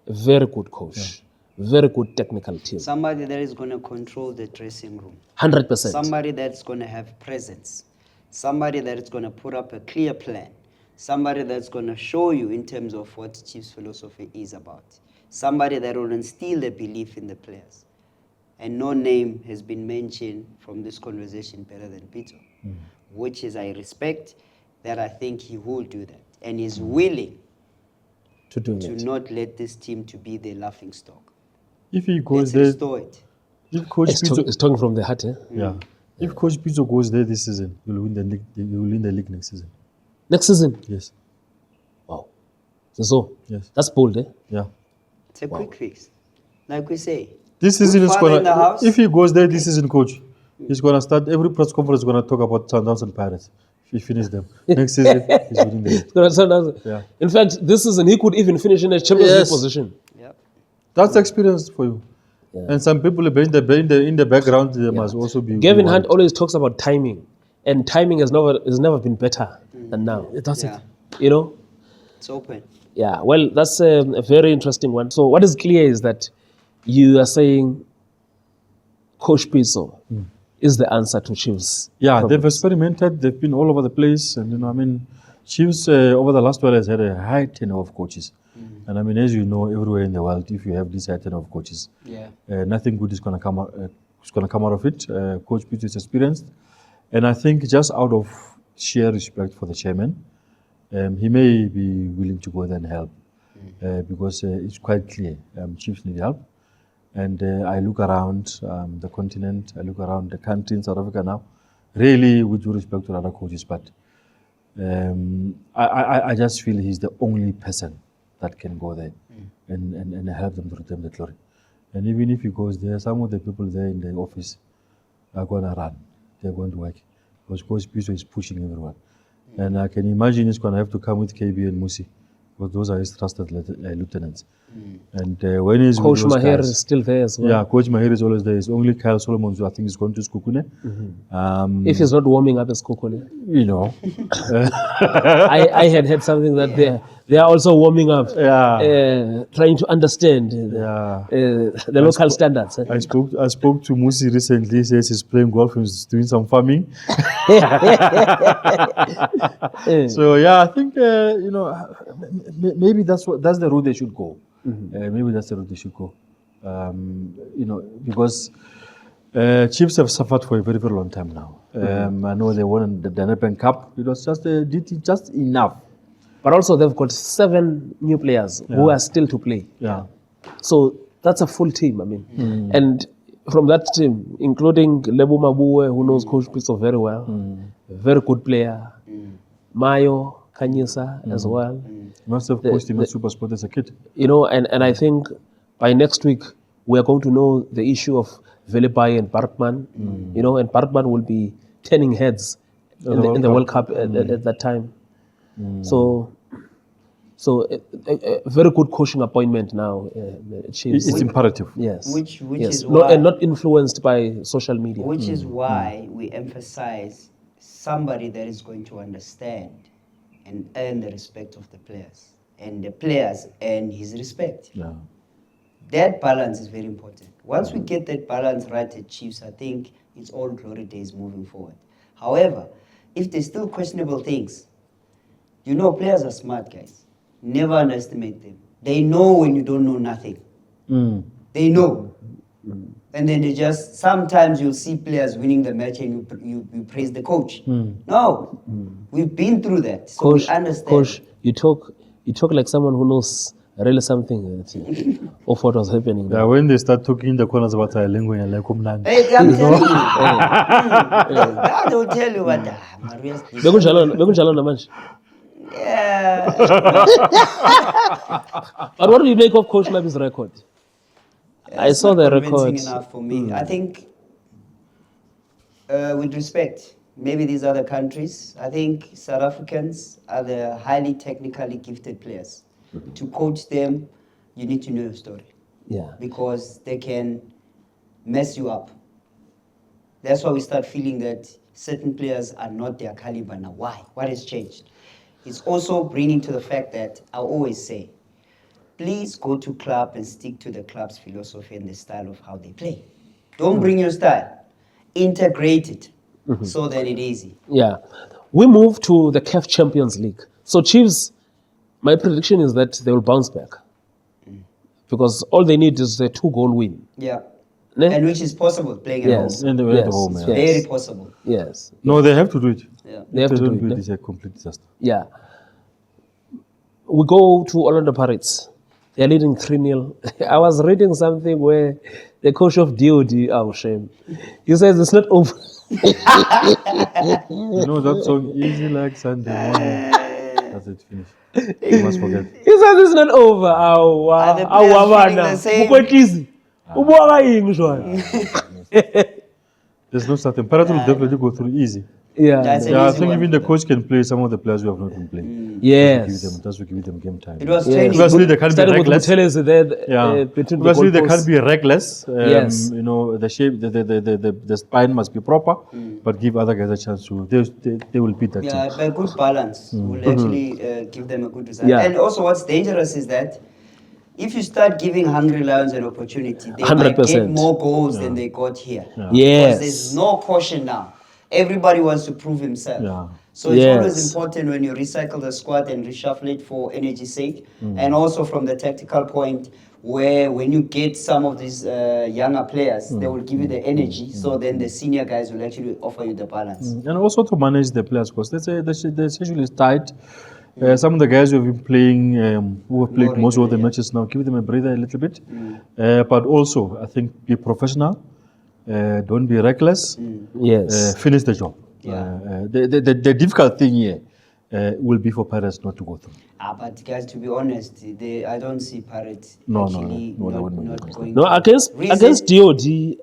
a very good coach, very good technical team. Somebody that is going to control the dressing room. 100%. Somebody that's going to have presence. Somebody that is going to put up a clear plan. Somebody that's going to show you in terms of what Chiefs philosophy is about. Somebody that will instill a belief in the players. And no name has been mentioned from this conversation better than Peter, which is I respect that I think he will do that. And is willing to do to it. not let this team to be their laughing stock. If he Let's goes there, restore it. if Coach Pito, It's talking from the heart, eh? yeah, if Coach Pito goes there this season, he will win the league. He will win the league next season. Next season? Yes, Wow. So, yes, that's bold, eh? yeah. It's a quick fix. Like we say. This season is father in the gonna. house. If he goes there this season, coach, he's gonna start every press conference. Is gonna talk about Sundowns and Pirates. If he finishes them next season, he's winning the league. It's gonna sound as- Yeah. In fact, this season he could even finish in a Champions League Yes. position. Yep. That's experience for you. And some people in the background they must also be. Gavin be Hunt worried. always talks about timing, and timing has never been better than now. That's Yeah. it. You know? It's open. Yeah, well, that's a very interesting one. So what is clear is that you are saying Coach Pizzo is the answer to Chiefs. Yeah, problems. they've experimented. They've been all over the place, and I mean, Chiefs over the last while has had a high tenure of coaches, and I mean, as you know, everywhere in the world, if you have this high tenure of coaches, Yeah. nothing good is going to come out. Of it. Coach Peter is experienced, and I think just out of sheer respect for the chairman, he may be willing to go there and help because it's quite clear Chiefs need help. And I look around the continent, I look around the country in South Africa now, really with due respect to other coaches, but I just feel he's the only person that can go there and help them to return the glory. And even if he goes there, some of the people there in the office are going to run. They're going to work because Coach Piso is pushing everyone. And I can imagine he's going to have to come with KB and Musi because those are his trusted lieutenants. And when he's Coach with those Maher guys- is still there as well. yeah, Coach Mahir is always there. It's only Kyle Solomon who I think is going to Skukune. If he's not warming up as Kokone. You know, I had heard something that they are also warming up, yeah, trying to understand yeah. the local standards. eh. I spoke to Musi recently. He says he's playing golf and he's doing some farming. So yeah, I think maybe that's the route they should go. Maybe that's the route they should go. Because Chiefs have suffered for a very, very long time now. I know they won the Durban Cup. It was just enough. But also they've got 7 new players who are still to play. Yeah. So that's a full team, I mean. And from that team, including Lebo Mabue, who knows Coach Pitso very well, a very good player, Mayo Kanyisa as well. Must have coached him at Supersport as a kid. And I think by next week, we are going to know the issue of Velibai and Barkman, and Barkman will be turning heads in the World Cup at that time. So a very good coaching appointment now. It's imperative. Yes. Which yes. is why, and not influenced by social media. Which is why we emphasize somebody that is going to understand and earn the respect of the players, and the players earn his respect. Yeah. That balance is very important. Once we get that balance right at Chiefs, I think it's all glory days moving forward. However, if there's still questionable things, players are smart, guys. Never underestimate them. They know when you don't know nothing. They know. And then they just, sometimes you'll see players winning the match and you praise the coach. No, we've been through that, so Coach, we understand. Coach, you talk like someone who knows really something of what was happening. Yeah, when they start talking in the corners about language and like Hey, I'm telling you. Now they'll tell you what. Bekunjalo namanje. Yeah. But what do you make of Coach Nabi's record? I saw the record. Convincing enough for me. I think, with respect, maybe these other countries, I think South Africans are the highly technically gifted players. To coach them, you need to know your story. Yeah. Because they can mess you up. That's why we start feeling that certain players are not their caliber now. Why? What has changed? It's also bringing to the fact that I always say, please go to club and stick to the club's philosophy and the style of how they play. Don't bring your style. Integrate it so that it's easy. Yeah. We move to the CAF Champions League. So Chiefs, my prediction is that they will bounce back. Because all they need is a 2-goal win. Yeah. Ne? And which is possible playing at Yes. home. And they were at home. Yes. Yeah. Very possible. Yes. No, they have to do it. Yeah. They have to don't do it. It's a complete disaster. Yeah. We go to Orlando Pirates. They're leading 3-0. I was reading something where the coach of DOD, shame. He says it's not over. That song, Easy Like Sunday Morning. That's it, finished. You must forget. He says it's not over. Are the players feeling the same? There's no certain. Pirates will definitely go through easy. Yeah. That's an Yeah, I easy think one even for the them. coach can play some of the players who have not been playing. Yes. Just to give them game time. It was Yes. training. Obviously, they can't be Starting with reckless. Buteles there, Yeah. between the Obviously, they can't goalposts. be reckless. Yes. The shape, the spine must be proper, but give other guys a chance to. They will beat that Yeah, team. by good balance will actually give them a good result. Yeah. And also what's dangerous is that if you start giving Hungry Lions an opportunity, they might 100%. get more goals than they got here. Yes. Because there's no caution now. Everybody wants to prove himself. Yeah. So it's Yes. always important when you recycle the squad and reshuffle it for energy's sake. And also from the tactical point where when you get some of these younger players, they will give you the energy. So then the senior guys will actually offer you the balance. And also to manage the players, because the schedule is tight. Some of the guys who have been playing, who have played most of the matches now, give them a breather a little bit. But also, I think, be professional. Don't be reckless. Yes. Finish the job. Yeah. The difficult thing here will be for Pirates not to go through. But guys, to be honest, I don't see Pirates No, actually they wouldn't not be. going. No, against DOD,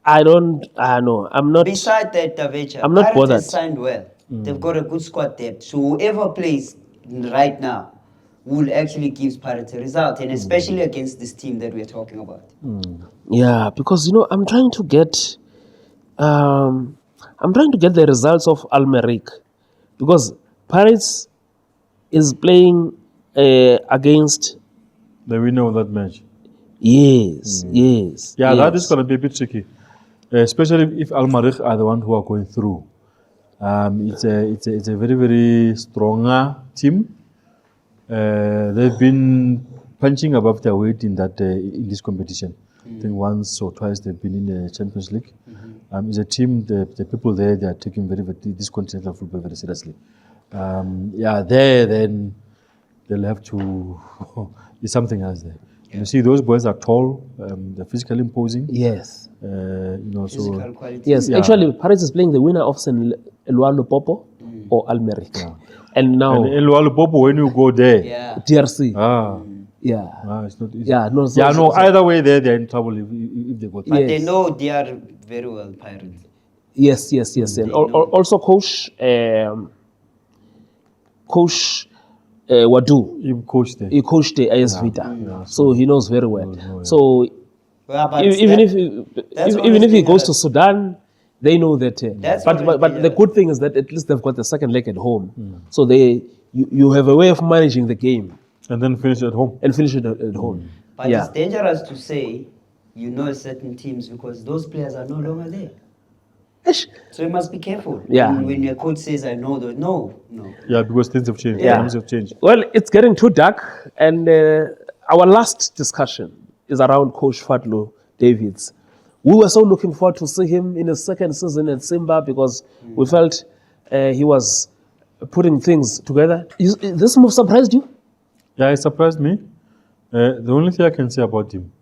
I know. I'm not. Beside that, Davecha, I'm not Pirates bothered. has signed well. They've got a good squad depth. So whoever plays right now will actually give Pirates a result, and especially against this team that we're talking about. Yeah, because I'm trying to get the results of Almeric, because Pirates is playing against. The winner of that match. Yes. Yeah, that is going to be a bit tricky, especially if Al Marikh are the one who are going through. It's a very, very stronger team. They've been punching above their weight in this competition. I think once or twice they've been in the Champions League. It's a team, the people there, they are taking this continental football very seriously. Then they'll have to, it's something else there. You see, those boys are tall, they're physically imposing. Yes. Physical quality. Yes, actually, Paris is playing the winner of San Elualo Popo or Almeric. And now... And Elualo Popo, when you go there... DRC. It's not easy. Either way they're in trouble if they go through. But they know they are very well Pirates. Yes. And also Coach Wadu. He coached the AS Vita. So he knows very well. So even if he goes to Sudan, they know that. But the good thing is that at least they've got the second leg at home. So you have a way of managing the game. And then finish at home. But it's dangerous to say certain teams because those players are no longer there. So you must be careful. When your coach says, I know that. No. Yeah, because things have changed. Things have changed. Well, it's getting too dark. And our last discussion is around Coach Fadlu Davids. We were so looking forward to see him in his second season at Simba because we felt he was putting things together. This move surprised you? Yeah, it surprised me. The only thing I can say about him,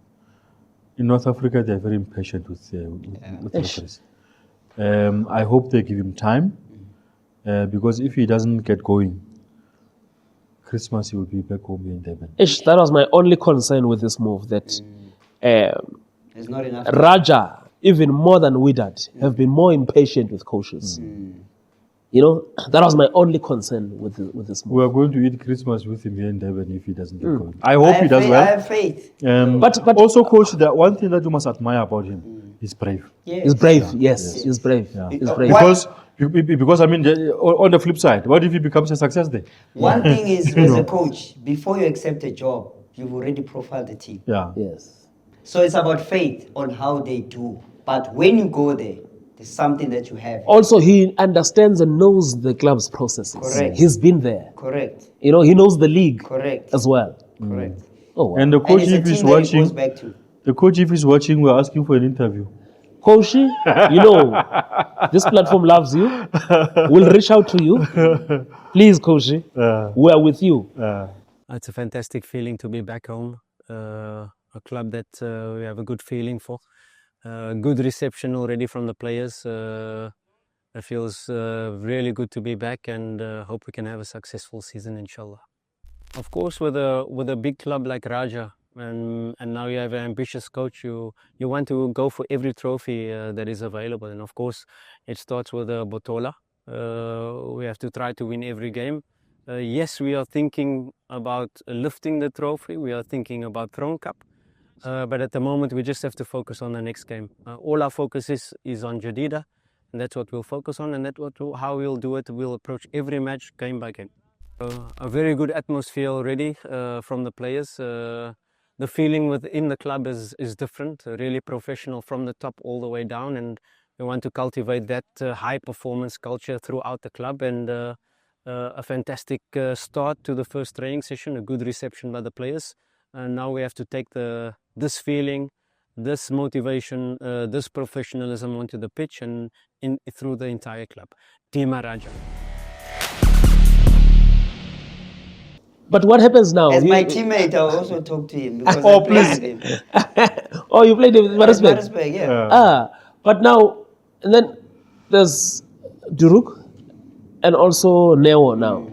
in North Africa, they're very impatient with referees. I hope they give him time because if he doesn't get going, Christmas he will be back home in Durban. That was my only concern with this move, that There's not enough Raja, even more than Widad, have been more impatient with coaches. That was my only concern with this move. We are going to eat Christmas with him here in Durban if he doesn't get going. I hope he does well. I have faith. But also, Coach, the one thing that you must admire about him, he's brave. He's brave, yes. He's brave. Yeah. He's brave. Because I mean, on the flip side, what if he becomes a success there? One thing is, as a coach, before you accept a job, you've already profiled the team. Yes. So it's about faith on how they do. But when you go there, there's something that you have. Also, he understands and knows the club's processes. Correct. He's been there. Correct. He knows the league. Correct. As well. Correct. Oh, wow. And the coach, And if he's watching, we're asking for an interview. Koshi, this platform loves you. We'll reach out to you. Please, Koshi, we are with you. It's a fantastic feeling to be back home. A club that we have a good feeling for. Good reception already from the players. It feels really good to be back and hope we can have a successful season, inshallah. Of course, with a big club like Raja, and now you have an ambitious coach, you want to go for every trophy that is available. And of course, it starts with Botola. We have to try to win every game. Yes, we are thinking about lifting the trophy. We are thinking about Throne Cup. But at the moment, we just have to focus on the next game. All our focus is on Jadida, and that's what we'll focus on, and how we'll do it. We'll approach every match game by game. A very good atmosphere already from the players. The feeling within the club is different, really professional from the top all the way down, and we want to cultivate that high performance culture throughout the club. And a fantastic start to the first training session, a good reception by the players. And now we have to take this feeling, this motivation, this professionalism onto the pitch and through the entire club. Team Raja. But what happens now? As my teammate, I'll also talk to him because I played with him. Oh, you played with Marisberg? Yeah. But now, and then there's Duruk and also Neo now.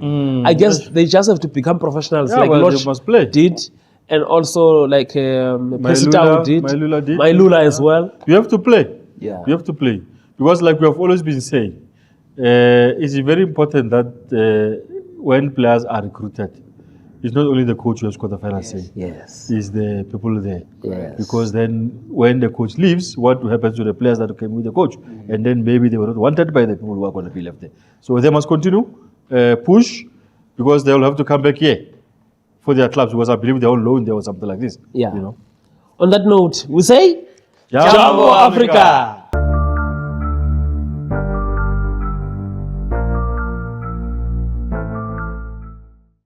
I guess they just have to become professionals like Lodge did. And also like Pesitao did. Mailula as well. You have to play. Yeah. You have to play. Because like we have always been saying, it's very important that when players are recruited, it's not only the coach who has got the final say. Yes. It's the people there. Yes. Because then when the coach leaves, what happens to the players that came with the coach? And then maybe they were not wanted by the people who are going to be left there. So they must continue, push, because they will have to come back here for their clubs, because I believe they're on loan there or something like this. Yeah. On that note, we say, Jambo Africa!